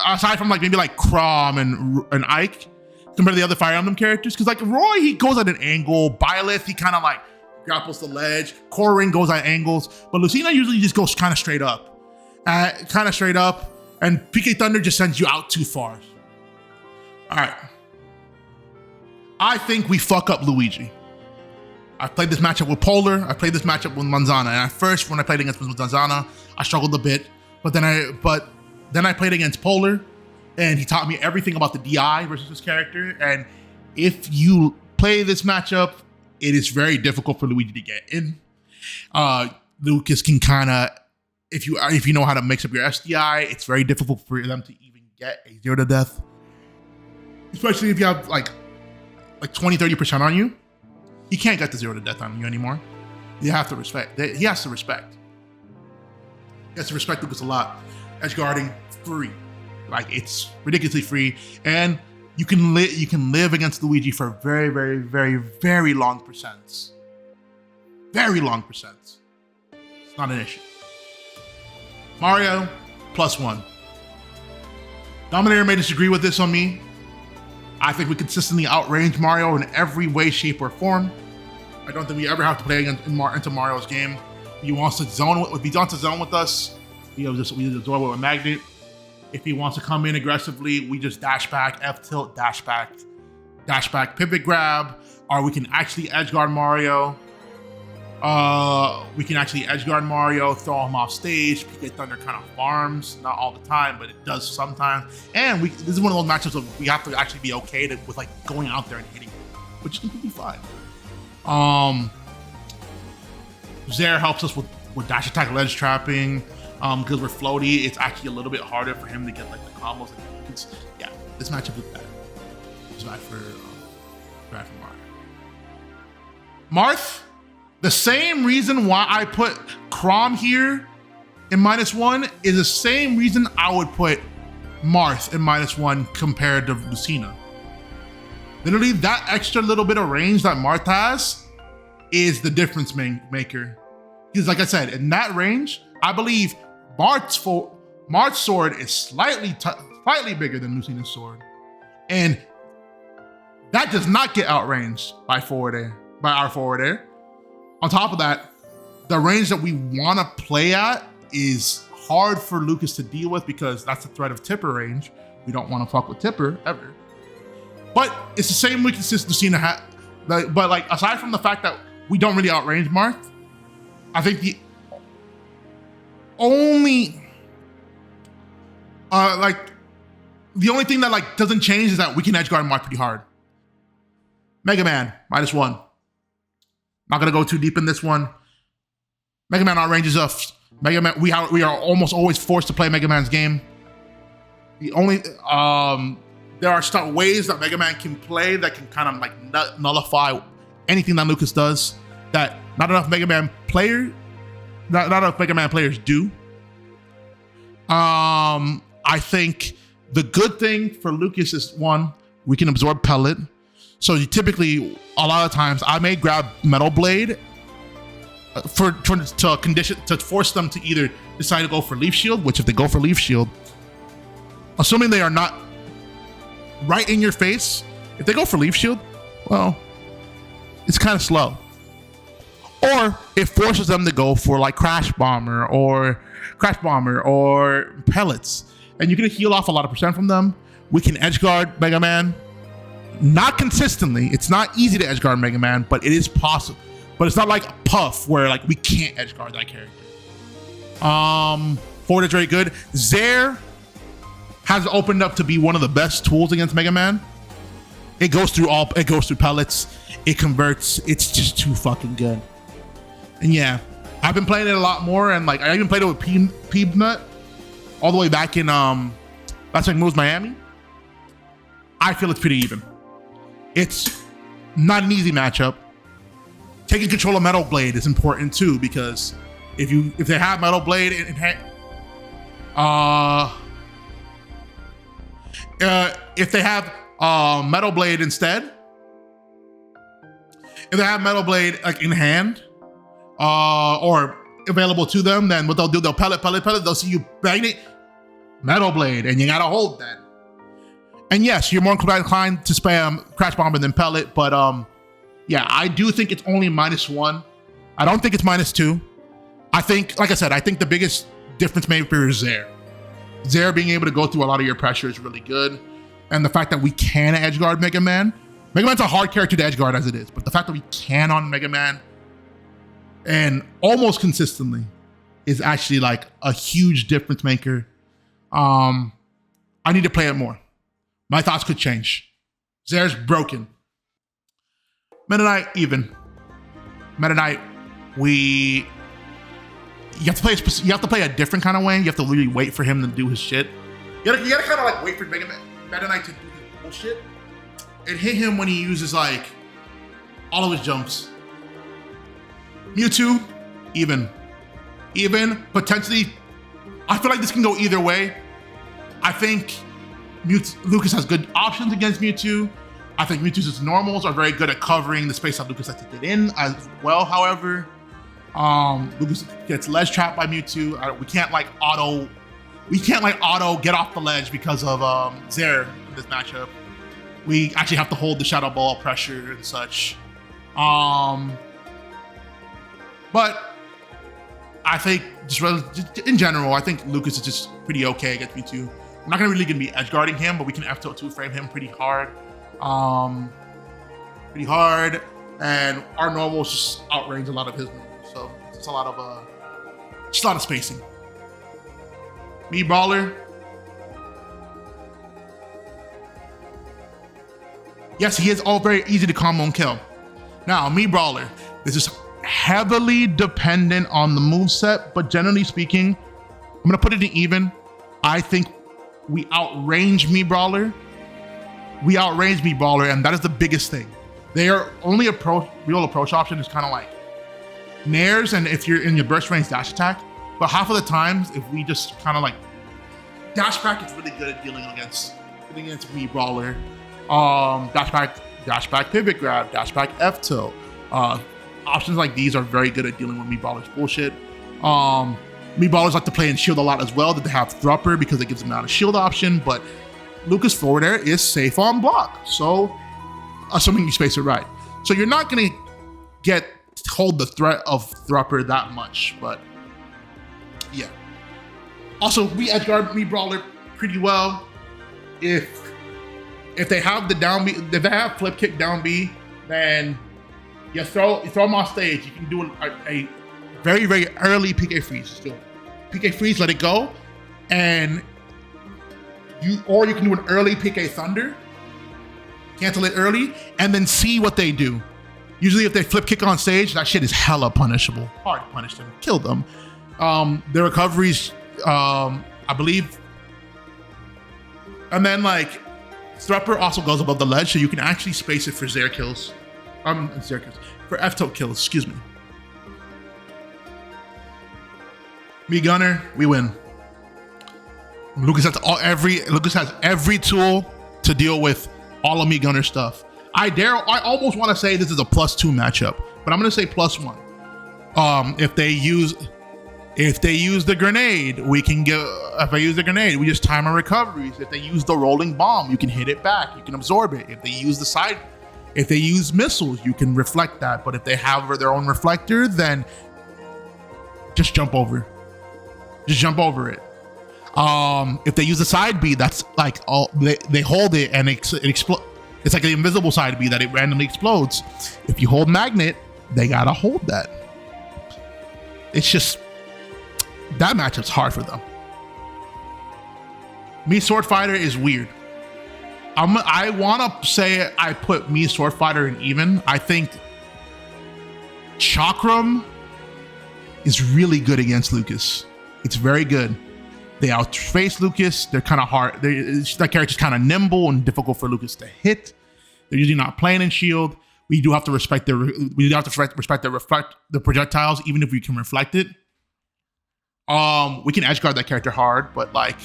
aside from maybe Chrom and Ike, compared to the other Fire Emblem characters. Because Roy, he goes at an angle. Byleth, he kind of grapples the ledge. Corrin goes at angles. But Lucina usually just goes kind of straight up. And PK Thunder just sends you out too far. All right. I think we fuck up Luigi. I played this matchup with Polar. I played this matchup with Manzana. And at first, when I played against Manzana, I struggled a bit. But then I played against Polar, and he taught me everything about the DI versus his character. And if you play this matchup, it is very difficult for Luigi to get in. Lucas can kind of, if you know how to mix up your SDI, it's very difficult for them to even get a 0 to death. Especially if you have 20-30% on you. He can't get the 0 to death on you anymore. You have to respect. He has to respect. He has to respect Lucas a lot. Edge guarding free, it's ridiculously free, and you can live against Luigi for very, very, very, very long percents. Very long percents. It's not an issue. Mario, +1. Dominator may disagree with this on me. I think we consistently outrange Mario in every way, shape, or form. I don't think we ever have to play into Mario's game. If he wants to zone with us, we just absorb with a magnet. If he wants to come in aggressively, we just dash back, F-tilt, dash back, pivot grab, or we can actually edge guard Mario. We can actually edge guard Mario, throw him off stage. PK Thunder kind of farms, not all the time, but it does sometimes. And this is one of those matchups where we have to actually be okay with like going out there and hitting, which is completely fine. Zaire helps us with dash attack, ledge trapping. Because we're floaty, it's actually a little bit harder for him to get like the combos. Yeah, this matchup is bad. It's bad for Marth. Marth, the same reason why I put Chrom here in -1 is the same reason I would put Marth in -1 compared to Lucina. Literally, that extra little bit of range that Marth has is the difference maker. Because like I said, in that range, I believe Marth's sword is slightly bigger than Lucina's sword. And that does not get outranged by our forward air. On top of that, the range that we want to play at is hard for Lucas to deal with because that's the threat of Tipper range. We don't want to fuck with Tipper ever. But it's the same weaknesses Lucina had. But like aside from the fact that we don't really outrange Marth, I think the only thing that like doesn't change is that we can edge guard Marth pretty hard. Megaman, -1. Not gonna go too deep in this one. Megaman outranges us. Megaman, we are almost always forced to play Megaman's game. The only there are ways that Megaman can play that can kind of like nullify anything that Lucas does that not enough Megaman players do. I think the good thing for Lucas is one, we can absorb pellet. So you typically, a lot of times, I may grab Metal Blade to force them to either decide to go for Leaf Shield, which if they go for Leaf Shield, assuming they are not right in your face, if they go for Leaf Shield, well, it's kind of slow. Or it forces them to go for like Crash Bomber or Pellets. And you can heal off a lot of percent from them. We can edge guard Mega Man. Not consistently. It's not easy to edge guard Mega Man, but it is possible. But it's not like Puff where like we can't edge guard that character. Forward is very good. Zaire has opened up to be one of the best tools against Mega Man. It goes through pellets. It converts. It's just too fucking good. And yeah, I've been playing it a lot more, and like I even played it with Peanut all the way back in Last Week Moves Miami. I feel it's pretty even. It's not an easy matchup. Taking control of Metal Blade is important too, because if they have Metal Blade in hand, if they have Metal Blade instead, if they have Metal Blade like in hand or available to them, then what they'll do, they'll pellet. They'll see you bang it, Metal Blade, and you gotta hold that. And yes, you're more inclined to spam Crash Bomber than pellet, but yeah, I do think it's only -1. I don't think it's -2. I think, like I said, I think the biggest difference maker is Zaire. Zaire being able to go through a lot of your pressure is really good. And the fact that we can edge guard Mega Man. Mega Man's a hard character to edge guard as it is, but the fact that we can on Mega Man and almost consistently is actually like a huge difference maker. I need to play it more. My thoughts could change. Zaire's broken. Meta Knight, even. Meta Knight, you have to play a different kind of way. You have to really wait for him to do his shit. You gotta kind of like wait for Meta Knight to do his bullshit and hit him when he uses like all of his jumps. Mewtwo, even potentially. I feel like this can go either way. I think Lucas has good options against Mewtwo. I think Mewtwo's normals are very good at covering the space that Lucas has to get in as well. However, Lucas gets ledge trapped by Mewtwo. We can't auto get off the ledge because of Zaire in this matchup. We actually have to hold the Shadow Ball pressure and such. But I think just in general, I think Lucas is just pretty okay against Mewtwo. We're not gonna be edge guarding him, but we can F2 frame him pretty hard. And our normals just outrange a lot of his normals. Just a lot of spacing. Mii Brawler. Yes, he is all very easy to combo and kill. Now, Mii Brawler. This is heavily dependent on the moveset, but generally speaking, I'm gonna put it in even. I think we outrange Mii Brawler. We outrange Mii Brawler, and that is the biggest thing. Their only real approach option is kind of like Nairs, and if you're in your burst range, dash attack. But half of the times, if we just kind of like dash back, it's really good at dealing against Mii Brawler. Dash back, pivot grab, dash back, F tilt. Options like these are very good at dealing with Mii Brawler's bullshit. Mii Brawlers like to play in shield a lot as well. That they have Thrupper because it gives them out a shield option, but Lucas forward air is safe on block. So, assuming you space it right. So you're not gonna hold the threat of Thrupper that much, but yeah. Also, we edgeguard Mii Brawler pretty well. If they have the down B, if they have flip kick down B, then you throw them off stage. You can do a very, very early PK freeze. Still, PK freeze, let it go, and you can do an early PK thunder, cancel it early, and then see what they do. Usually, if they flip kick on stage, that shit is hella punishable. Hard to punish them, kill them. The recoveries, I believe, and then like Thrupper also goes above the ledge, so you can actually space it for Zair kills. For F-tilt kills, excuse me. Mii Gunner, we win. Lucas has every tool to deal with all of Mii Gunner stuff. I almost want to say this is a +2 matchup, but I'm gonna say +1. If they use the grenade, we just time our recoveries. If they use the rolling bomb, you can hit it back, you can absorb it. If they use missiles, you can reflect that. But if they have their own reflector, then just jump over. Just jump over it. If they use a side B, that's like they hold it and it explodes. It's like an invisible side B that it randomly explodes. If you hold magnet, they gotta hold that. It's just that matchup's hard for them. Mii Swordfighter is weird. I want to say I put Mii Swordfighter in even. I think Chrom is really good against Lucas. It's very good. They outface Lucas. They're kind of hard. That character's kind of nimble and difficult for Lucas to hit. They're usually not playing in shield. We do have to respect their the projectiles, even if we can reflect it. We can edge guard that character hard, but like,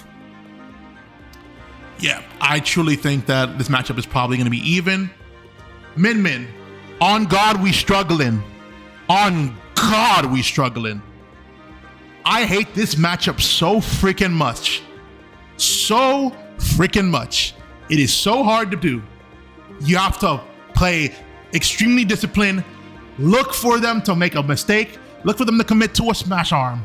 yeah, I truly think that this matchup is probably going to be even. Min, on God we struggling. On God we struggling. I hate this matchup so freaking much. So freaking much. It is so hard to do. You have to play extremely disciplined. Look for them to make a mistake. Look for them to commit to a smash arm.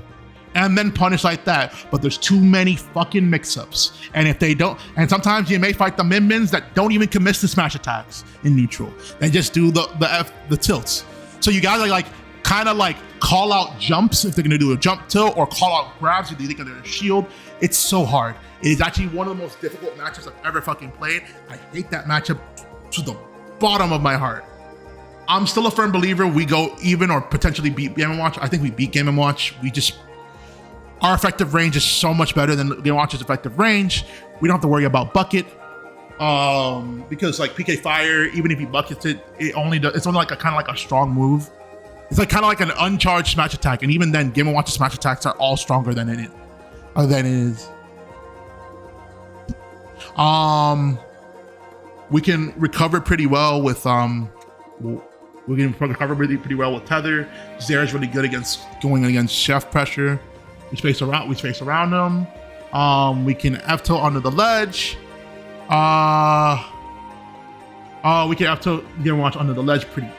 And then punish like that. But there's too many fucking mix-ups. And if they don't, and sometimes you may fight the Min-Mins that don't even commit to smash attacks in neutral. They just do the tilts. So you gotta like kind of like call out jumps if they're gonna do a jump tilt, or call out grabs if they think they're a shield. It's so hard. It is actually one of the most difficult matchups I've ever fucking played. I hate that matchup to the bottom of my heart. I'm still a firm believer we go even or potentially beat Game & Watch. I think we beat Game & Watch. Our effective range is so much better than Game & Watch's effective range. We don't have to worry about bucket. Because like PK Fire, even if he buckets it, it's only like a kind of like a strong move. It's like kind of like an uncharged smash attack, and even then, Game & Watch's smash attacks are all stronger than it is. We can recover pretty well with pretty well with tether. Zair is really good going against chef pressure. We space around them. We can F tilt onto the ledge. We can F tilt Game & Watch under the ledge pretty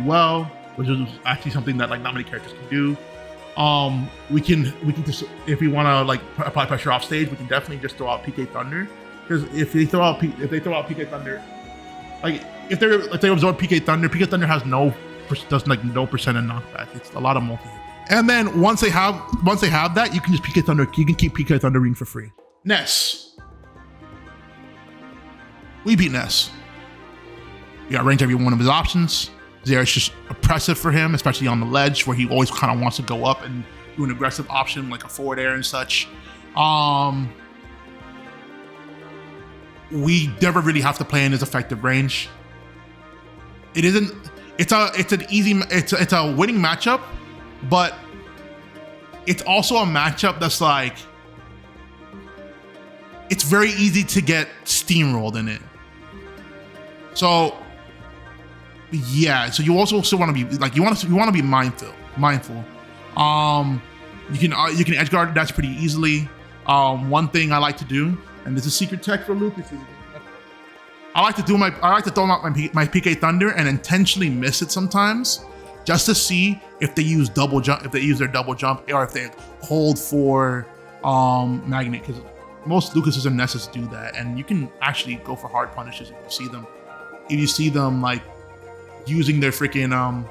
well, which is actually something that like not many characters can do. We can just, if we want to like apply pressure off stage, we can definitely just throw out PK Thunder. Because if they throw out PK Thunder, like if they absorb PK Thunder has no percent of knockback. It's a lot of multi. And then once they have that, you can just PK Thunder. You can keep PK Thundering for free. Ness. We beat Ness. We outrange every one of his options. Zera's just oppressive for him, especially on the ledge where he always kind of wants to go up and do an aggressive option like a forward air and such. We never really have to play in his effective range. It isn't. It's a winning matchup, but it's also a matchup that's like, it's very easy to get steamrolled in it. So yeah, so you also want to be like, you want to be mindful. You can edge guard that's pretty easily. One thing I like to do, and this is secret tech for Lucas, I like to throw out my PK Thunder and intentionally miss it sometimes, just to see if they use double jump, if they use their double jump, or if they hold for magnet, because most Lucases and Nesses do that, and you can actually go for hard punishes if you see them. If you see them like using their freaking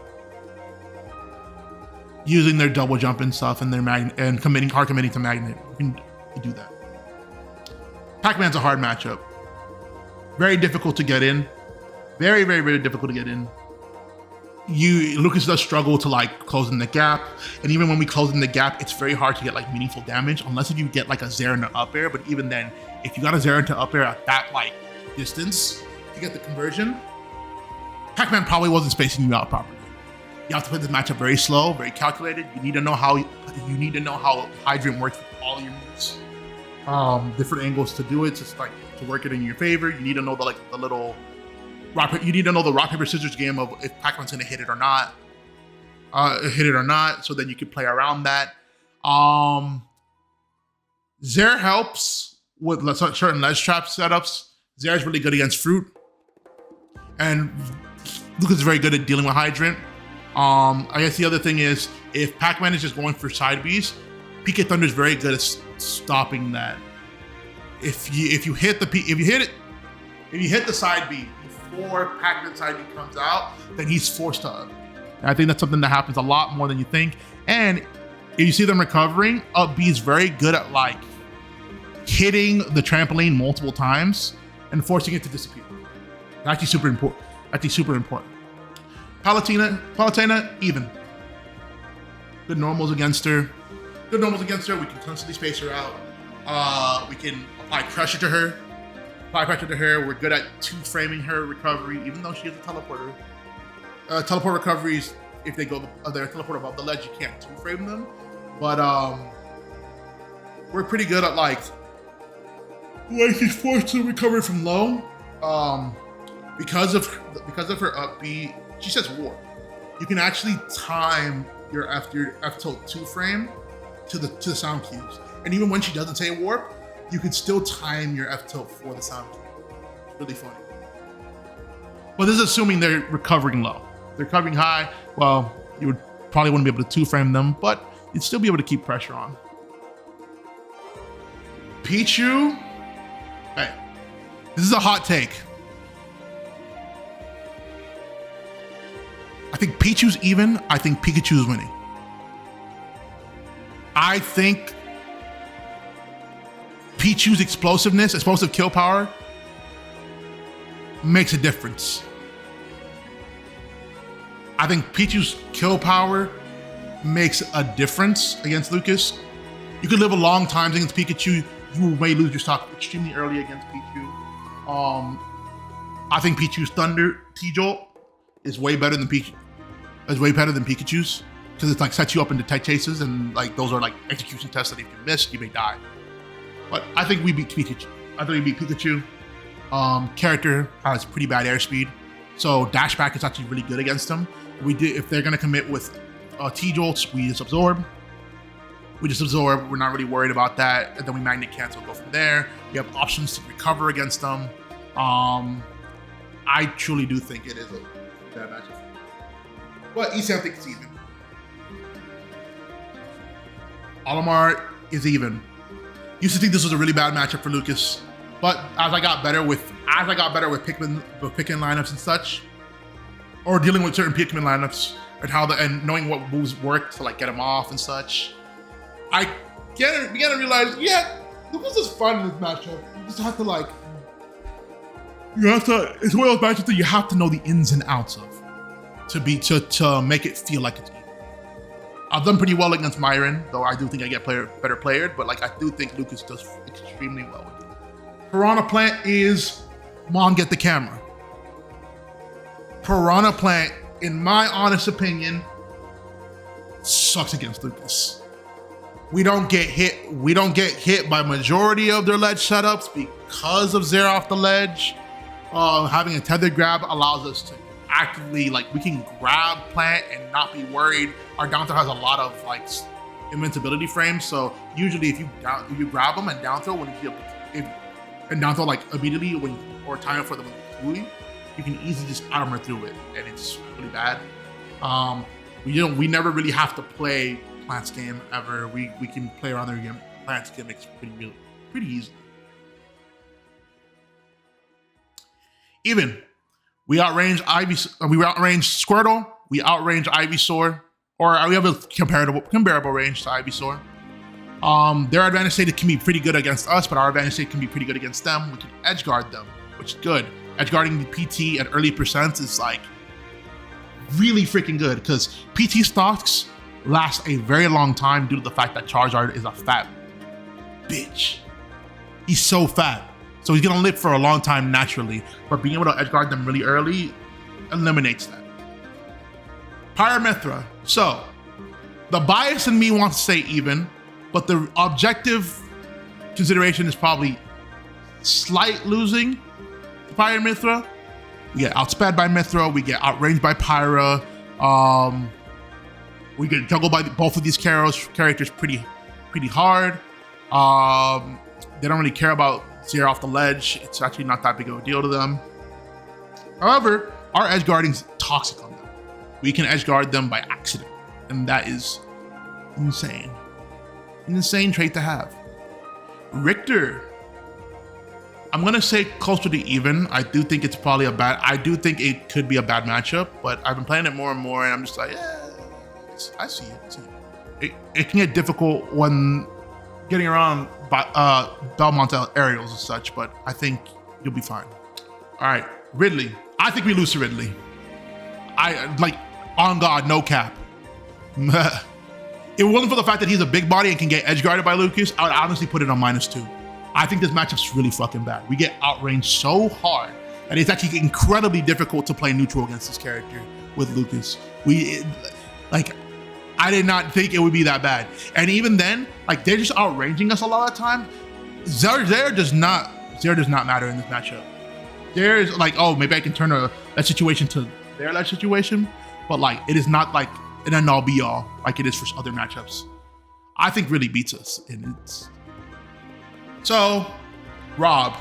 using their double jump and stuff, and their magnet and hard committing to magnet, you can do that. Pac Man's a hard matchup. Very difficult to get in. Very, very, very difficult to get in. Lucas does struggle to like close in the gap, and even when we close in the gap, it's very hard to get like meaningful damage unless if you get like a Zera into up air. But even then, if you got a Zera into up air at that like distance to get the conversion, Pac Man probably wasn't spacing you out properly. You have to play this matchup very slow, very calculated. You need to know how Hydrant works with all of your moves. Different angles to do it, just like to work it in your favor. You need to know the little rock. You need to know the rock paper scissors game of if Pac-Man's gonna hit it or not. So then you can play around that. Zera helps with certain ledge trap setups. Zera's really good against fruit, and Lucas is very good at dealing with Hydrant. I guess the other thing is if Pac-Man is just going for side Bs, PK Thunder is very good at stopping that. If you hit the side B before Pac-Man side B comes out, then he's forced to up. And I think that's something that happens a lot more than you think. And if you see them recovering, up B is very good at like hitting the trampoline multiple times and forcing it to disappear. Actually super important. Palutena, even. Good normals against her. We can constantly space her out. We can apply pressure to her. We're good at two-framing her recovery, even though she is a teleporter. Teleport recoveries, if they go their teleport above the ledge, you can't two-frame them. But we're pretty good at like when she's forced to recover from low. Because of her up B, she says warp. You can actually time your F tilt 2-frame to the sound cues. And even when she doesn't say warp, you can still time your F tilt for the sound cue. It's really funny. But this is assuming they're recovering low. If they're recovering high, well, you probably wouldn't be able to 2-frame them, but you'd still be able to keep pressure on. Pichu, hey, this is a hot take. I think Pichu's even, I think Pikachu's winning. I think Pichu's explosive kill power makes a difference. I think Pichu's kill power makes a difference against Lucas. You could live a long time against Pikachu. You may lose your stock extremely early against Pichu. I think Pichu's Thunder T-Jolt is way better than Pikachu's, because it's like sets you up into tech chases, and like those are like execution tests that if you miss, you may die. But I think we beat Pikachu. Character has pretty bad airspeed, so dash back is actually really good against them. If they're gonna commit with T-Jolts, we just absorb. We're not really worried about that, and then we magnet cancel, go from there. We have options to recover against them. I truly do think it is a bad matchup. But EC, I think it's even. Olimar is even. Used to think this was a really bad matchup for Lucas, but as I got better with Pikmin lineups and such, or dealing with certain Pikmin lineups, and knowing what moves work to like get him off and such. We gotta realize, yeah, Lucas is fun in this matchup. You just have to like, it's one of those matchups that you have to know the ins and outs of to make it feel like it's even. I've done pretty well against Myron, though I do think I get better played, but like I do think Lucas does extremely well with it. Piranha Plant is Mom, get the camera. Piranha Plant, in my honest opinion, sucks against Lucas. We don't get hit by majority of their ledge setups because of Zero off the ledge. Having a tethered grab allows us to actively, like, we can grab Plant and not be worried. Our down throw has a lot of like invincibility frames, so usually if you grab them and down throw and down throw like immediately or time for them to you can easily just armor through it, and it's really bad. We never really have to play Plant's game ever. We can play around their game. Plant's gimmicks pretty easily. Even we outrange Squirtle, we outrange Ivysaur, or we have a comparable range to Ivysaur. Their advantage state can be pretty good against us, but our advantage state can be pretty good against them. We can edge guard them, which is good. Edge guarding the PT at early percents is like really freaking good because PT stocks last a very long time due to the fact that Charizard is a fat bitch. He's so fat. So he's gonna live for a long time naturally, but being able to edge guard them really early eliminates that. Pyramithra. So the bias in me wants to say even, but the objective consideration is probably slight losing to Pyramithra. We get outsped by Mithra, we get outranged by Pyra. We get juggled by both of these characters pretty hard. They don't really care about Zero off the ledge. It's actually not that big of a deal to them. However, our edge guarding's toxic on them. We can edge guard them by accident, and that is insane. An insane trait to have. Richter. I'm gonna say closer to even. I do think it's probably I do think it could be a bad matchup, but I've been playing it more and more, and I'm just like, yeah, I see it. It can get difficult when getting around Belmont aerials and such, but I think you'll be fine. All right, Ridley. I think we lose to Ridley. I like, on God, no cap. If it wasn't for the fact that he's a big body and can get edge guarded by Lucas, I would honestly put it on -2. I think this matchup's really fucking bad. We get outranged so hard that it's actually incredibly difficult to play neutral against this character with Lucas. I did not think it would be that bad. And even then, like, they're just outranging us a lot of the time. Zero does not matter in this matchup. There's like, oh, maybe I can turn that situation to their ledge situation, but like, it is not like an end all be all like it is for other matchups. I think really beats us in it. So, Rob,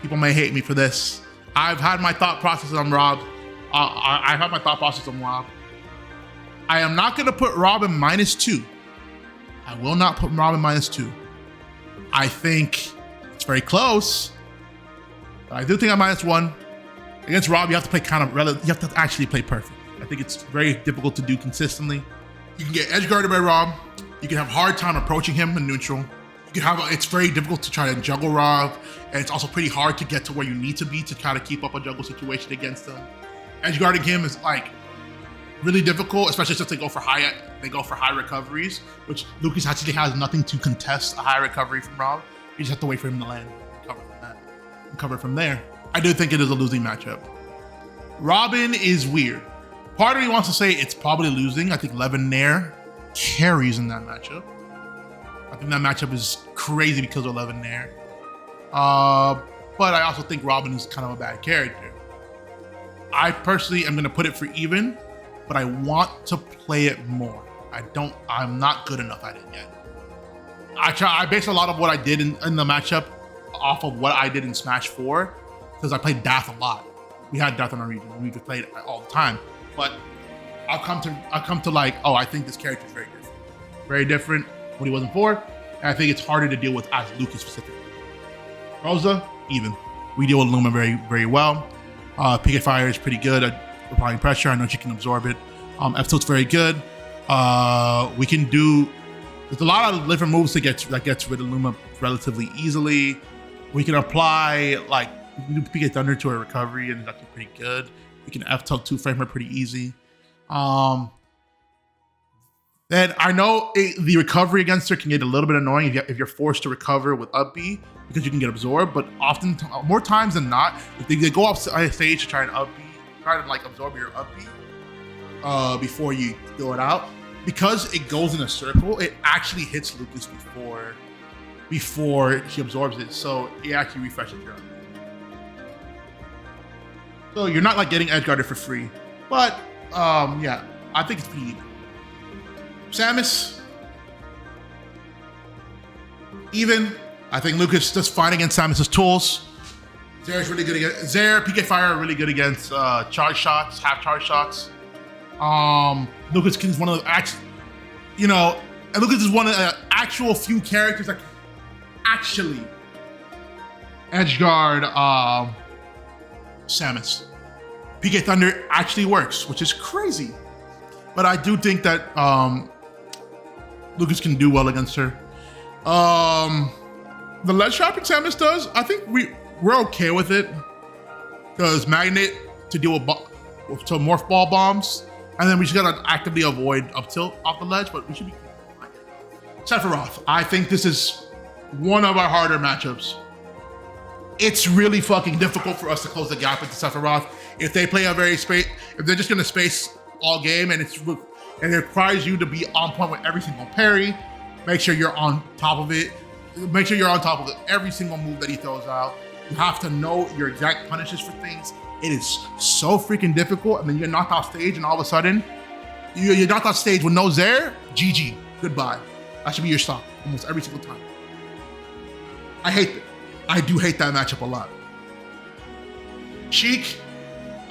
people may hate me for this. I've had my thought process on Rob. I've had my thought process on Rob. I am not gonna put Rob in -2. I will not put Rob in -2. I think it's very close, but I do think I'm -1. Against Rob, you have to play you have to actually play perfect. I think it's very difficult to do consistently. You can get edge guarded by Rob. You can have a hard time approaching him in neutral. It's very difficult to try to juggle Rob, and it's also pretty hard to get to where you need to be to try to keep up a juggle situation against him. Edge guarding him is like really difficult, especially since they go for high recoveries, which Lucas actually has nothing to contest a high recovery from Rob. You just have to wait for him to land and cover from there. I do think it is a losing matchup. Robin is weird. Part of me wants to say it's probably losing. I think Levin Nair carries in that matchup. I think that matchup is crazy because of Levin Nair. But I also think Robin is kind of a bad character. I personally am gonna put it for even, but I want to play it more. I'm not good enough at it yet. I base a lot of what I did in the matchup off of what I did in Smash 4, because I played Dath a lot. We had Dath in our region, and we just played it all the time. But I'll come to like, oh, I think this character is very different. Very different what he was before, and I think it's harder to deal with as Lucas specifically. Rosa, even. We deal with Luma very, very well. PK Fire is pretty good. applying pressure. I know she can absorb it. F-tilt's very good. We can do, there's a lot of different moves that gets rid of Luma relatively easily. We can apply, like, we can do PK Thunder to a recovery, and it's actually pretty good. We can F-tilt 2-frame her pretty easy. Then I know the recovery against her can get a little bit annoying if you're forced to recover with up B, because you can get absorbed, but often, more times than not, if they go up stage to try and up B, try to like absorb your up B before you throw it out, because it goes in a circle, it actually hits Lucas before he absorbs it, so it actually refreshes your up B. So you're not like getting edge guarded for free, but yeah, I think it's pretty even. Samus, even. I think Lucas just fine against Samus's tools. Zare's really good against Zare. PK Fire are really good against charge shots, half charge shots. Lucas is one of the Lucas is one of the actual few characters that can actually edge guard Samus. PK Thunder actually works, which is crazy. But I do think that Lucas can do well against her. The ledge trapping Samus does, I think we're okay with it, because Magnet to deal with to morph ball bombs, and then we just gotta actively avoid up tilt off the ledge, but we should be fine. Sephiroth, I think this is one of our harder matchups. It's really fucking difficult for us to close the gap into Sephiroth. If they play if they're just gonna space all game and it requires you to be on point with every single parry, make sure you're on top of it. Make sure you're on top of every single move that he throws out. You have to know your exact punishes for things. It is so freaking difficult. And then you're knocked off stage, and all of a sudden, you're knocked off stage with no Zare. GG, goodbye. That should be your stop almost every single time. I do hate that matchup a lot. Sheik,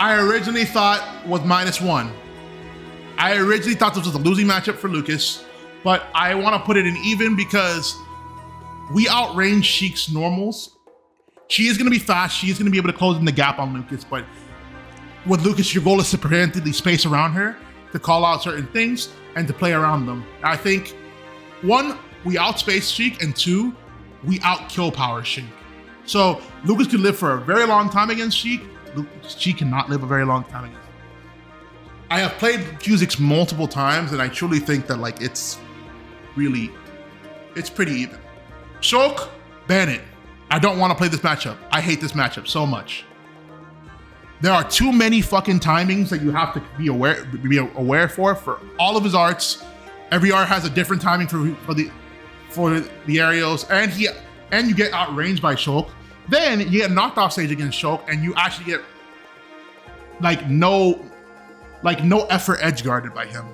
I originally thought was -1. I originally thought this was a losing matchup for Lucas, but I want to put it in even because we outrange Sheik's normals. She is going to be fast. She is going to be able to close in the gap on Lucas, but with Lucas, your goal is to preemptively space around her, to call out certain things, and to play around them. And I think, 1, we outspace Sheik, and 2, we outkill power Sheik. So Lucas could live for a very long time against Sheik. Sheik cannot live a very long time against him. I have played Q6 multiple times, and I truly think that like it's pretty even. Shulk, ban it. I don't want to play this matchup. I hate this matchup so much. There are too many fucking timings that you have to be aware for all of his arts. Every art has a different timing for the aerials, and you get outranged by Shulk. Then you get knocked off stage against Shulk, and you actually get no effort edge guarded by him.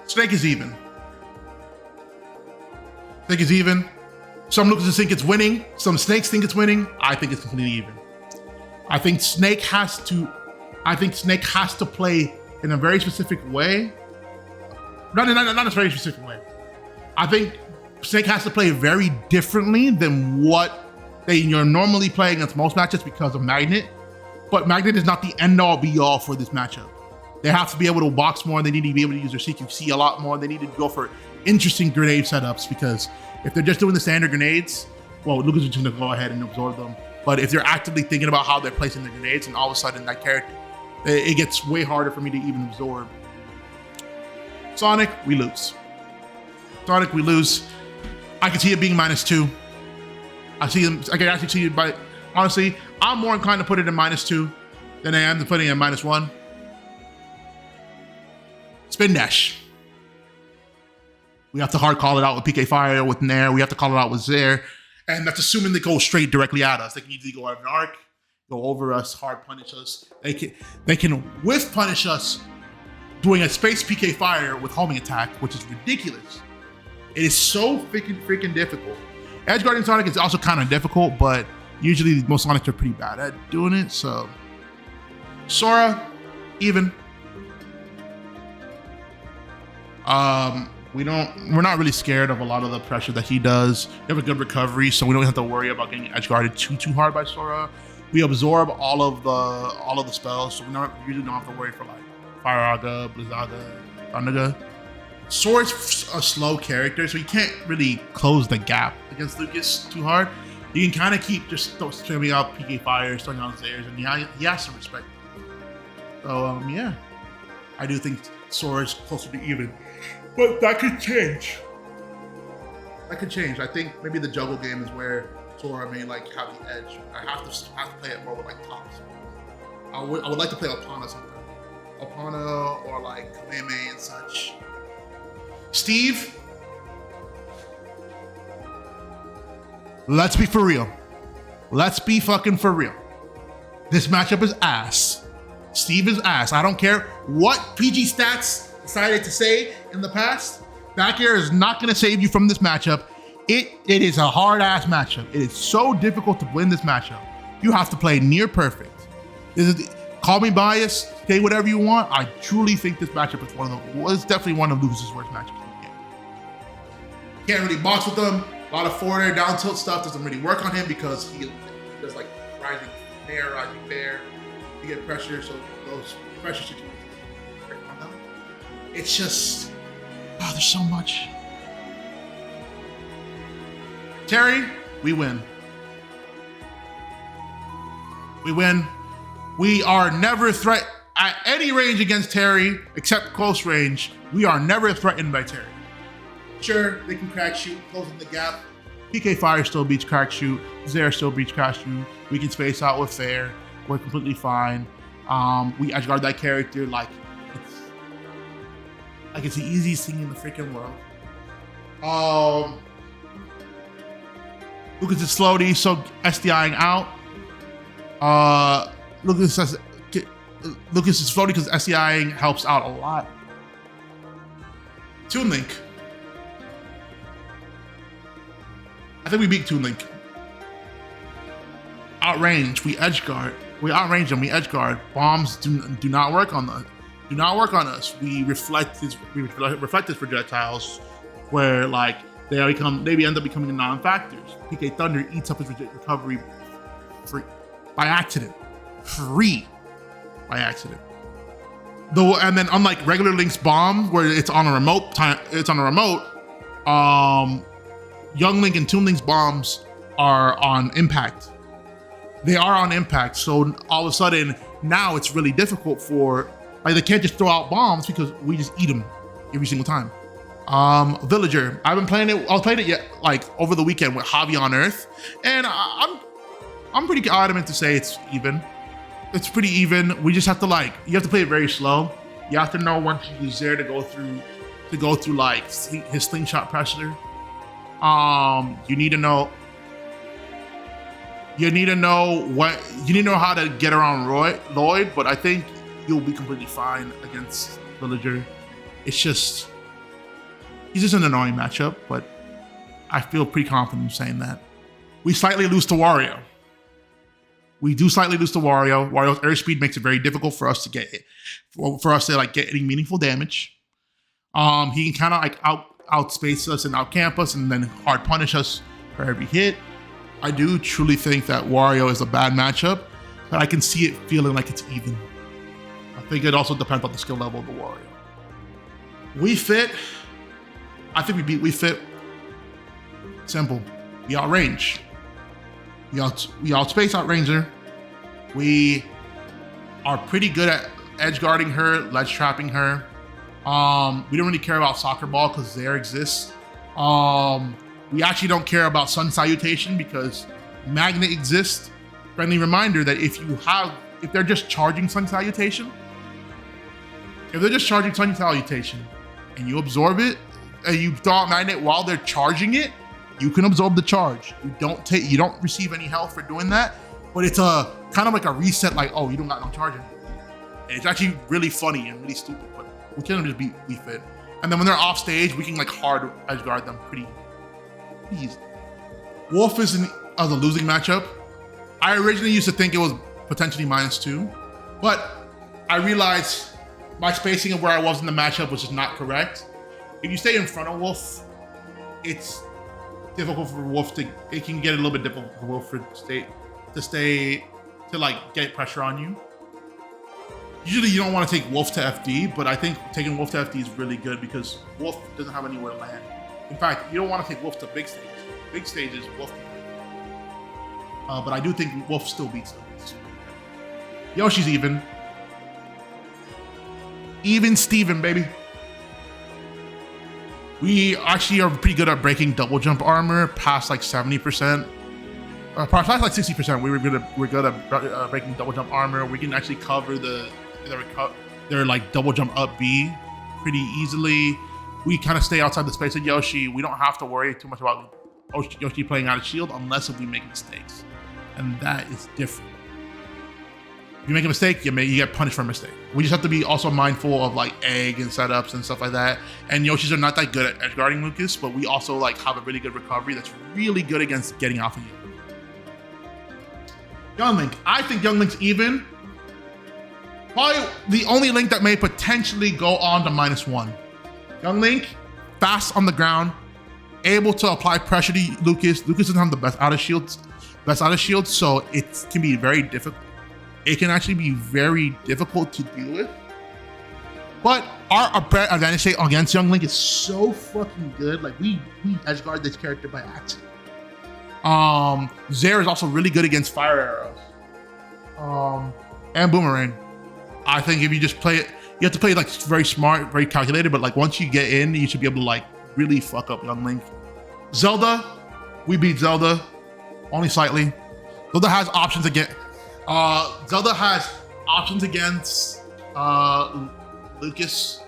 Snake is even. Snake is even. Some Lucases think it's winning. Some Snakes think it's winning. I think it's completely even. I think Snake has to play in a very specific way. Not a very specific way. I think Snake has to play very differently than what you're normally playing against most matches because of Magnet. But Magnet is not the end-all be-all for this matchup. They have to be able to box more. They need to be able to use their CQC a lot more. They need to go for interesting grenade setups, because if they're just doing the standard grenades, well, Lucas is just gonna go ahead and absorb them. But if they're actively thinking about how they're placing the grenades, and all of a sudden that character, it gets way harder for me to even absorb. Sonic, we lose. Sonic, we lose. I can see it being -2. I can actually see it, but honestly, I'm more inclined to put it in -2 than I am to putting it in -1. Spin dash. We have to hard call it out with PK Fire, with Nair. We have to call it out with Zare. And that's assuming they go straight directly at us. They can easily go at an arc, go over us, hard punish us. They can whiff punish us doing a space PK Fire with homing attack, which is ridiculous. It is so freaking difficult. Edge guarding Sonic is also kind of difficult, but usually most Sonics are pretty bad at doing it, so. Sora, even. We're not really scared of a lot of the pressure that he does. We have a good recovery, so we don't have to worry about getting edge guarded too hard by Sora. We absorb all of the spells, so we usually don't have to worry for like Fire-Aga, Blizzaga, Thundaga. Sword's a slow character, so you can't really close the gap against Lucas too hard. You can kind of keep just streaming out PK Fire, throwing out Zairs, and he has to respect it. So yeah, I do think Sword's closer to even, but that could change. That could change. I think maybe the juggle game is where Sora may like have the edge. I have to play it more with like tops. I would like to play Alpana sometime. Alpana or like Kamehameha and such. Steve, let's be for real. Let's be fucking for real. This matchup is ass. Steve is ass. I don't care what PG Stats decided to say in the past. Back air is not gonna save you from this matchup. It is a hard ass matchup. It is so difficult to win this matchup. You have to play near perfect. Call me biased, say whatever you want. I truly think this matchup was definitely one of Lucas's worst matchups. Can't really box with him. A lot of forward air, down tilt stuff doesn't really work on him because he does like rising air, rising bear. You get pressure, so those pressure situations. It's just, oh, there's so much. Terry, we win. We win. We are never threatened at any range against Terry, except close range. We are never threatened by Terry. Sure, they can crack shoot, closing the gap. PK Fire still beats crack shoot. Zaire still beats crack shoot. We can space out with fair. We're completely fine. We edge guard that character like it's the easiest thing in the freaking world. Lucas is slowly, so SDIing out. Lucas is slowly because SDIing helps out a lot. Toon Link. I think we beat Toon Link. Outrange, we edge guard. We outrange them, we edge guard. Bombs do not work on us. Do not work on us. We reflect his projectiles, where like they end up becoming non-factors. PK Thunder eats up his recovery by accident. Free by accident. Though, and then unlike regular Link's bomb, where it's on a remote, Young Link and Toon Link's bombs are on impact. They are on impact, so all of a sudden, now it's really difficult for, like, they can't just throw out bombs because we just eat them every single time. Villager, I played it yet, like, over the weekend with Javi on Earth, and I'm pretty adamant to say it's even. It's pretty even. We just have to, like, you have to play it very slow. You have to know when he's there to go through like his slingshot pressure. You need to know how to get around Lloyd, but I think you'll be completely fine against Villager. He's just an annoying matchup, but I feel pretty confident in saying that. We slightly lose to Wario. We do slightly lose to Wario. Wario's airspeed makes it very difficult for us to get get any meaningful damage. He can kind of like outspace us and outcamp us and then hard punish us for every hit. I do truly think that Wario is a bad matchup, but I can see it feeling like it's even. I think it also depends on the skill level of the Wario. Wii Fit, I think we beat Wii Fit. Simple. We outrange. We outspace Outranger. We are pretty good at edge guarding her, ledge trapping her. We don't really care about Soccer Ball because there exists. We actually don't care about Sun Salutation because Magnet exists. Friendly reminder that if they're just charging Sun Salutation, and you absorb it and you throw out Magnet while they're charging it, you can absorb the charge. You don't receive any health for doing that, but it's a kind of like a reset, like, oh, you don't got no charging. And it's actually really funny and really stupid, but we can just beat Wii Fit. And then when they're off stage, we can like hard edge guard them pretty easy. Wolf is a losing matchup. I originally used to think it was potentially -2, but I realized my spacing of where I was in the matchup was just not correct. If you stay in front of Wolf, it's difficult for Wolf it can get a little bit difficult for Wolf to to like get pressure on you. Usually you don't want to take Wolf to FD, but I think taking Wolf to FD is really good because Wolf doesn't have anywhere to land. In fact, you don't want to take Wolf to big stages. Big stages, Wolf. But I do think Wolf still beats them. Yoshi's even. Even Steven, baby. We actually are pretty good at breaking double jump armor past like 70%. Past like 60%. We're good at breaking double jump armor. We can actually cover their like double jump up B pretty easily. We kind of stay outside the space of Yoshi. We don't have to worry too much about Yoshi playing out of shield unless if we make mistakes. And that is different. If you make a mistake, you get punished for a mistake. We just have to be also mindful of like egg and setups and stuff like that. And Yoshis are not that good at edge guarding Lucas, but we also like have a really good recovery that's really good against getting off of you. Young Link, I think Young Link's even. Probably the only Link that may potentially go on to -1. Young Link, fast on the ground, able to apply pressure to Lucas. Lucas doesn't have the best out of shields, so it can be very difficult. It can actually be very difficult to deal with. But our advantage against Young Link is so fucking good. Like we edge guard this character by accident. Zaire is also really good against fire arrows. And Boomerang. I think if you just play it, you have to play it like very smart, very calculated, but like once you get in, you should be able to like really fuck up Young Link. Zelda, we beat Zelda, only slightly. Zelda has options against Lucas,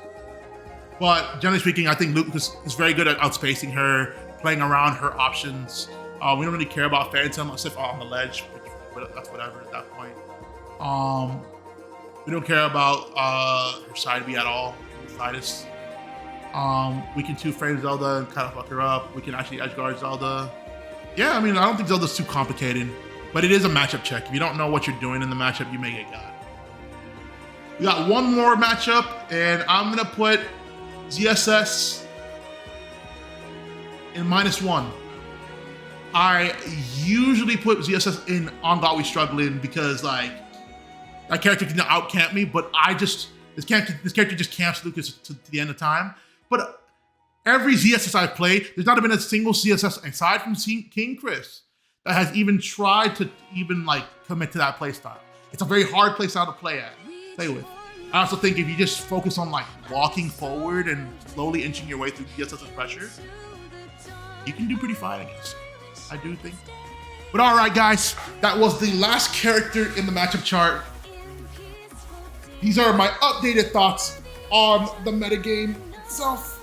but generally speaking, I think Lucas is very good at outspacing her, playing around her options. We don't really care about Phantom except on the ledge, which that's whatever at that point. We don't care about her side B at all, Tidus. We can two-frame Zelda and kind of fuck her up. We can actually edge guard Zelda. Yeah, I mean, I don't think Zelda's too complicated, but it is a matchup check. If you don't know what you're doing in the matchup, you may get got. We got one more matchup, and I'm gonna put ZSS in -1. I usually put ZSS in on God We Struggling because like that character can out-camp me, but this character just camps Lucas to the end of time. But every ZSS I've played, there's not been a single ZSS aside from King Chris that has even tried to even like commit to that playstyle. It's a very hard playstyle to play with. I also think if you just focus on like walking forward and slowly inching your way through ZSS's pressure, you can do pretty fine against it. I do think. But all right, guys, that was the last character in the matchup chart. These are my updated thoughts on the metagame itself.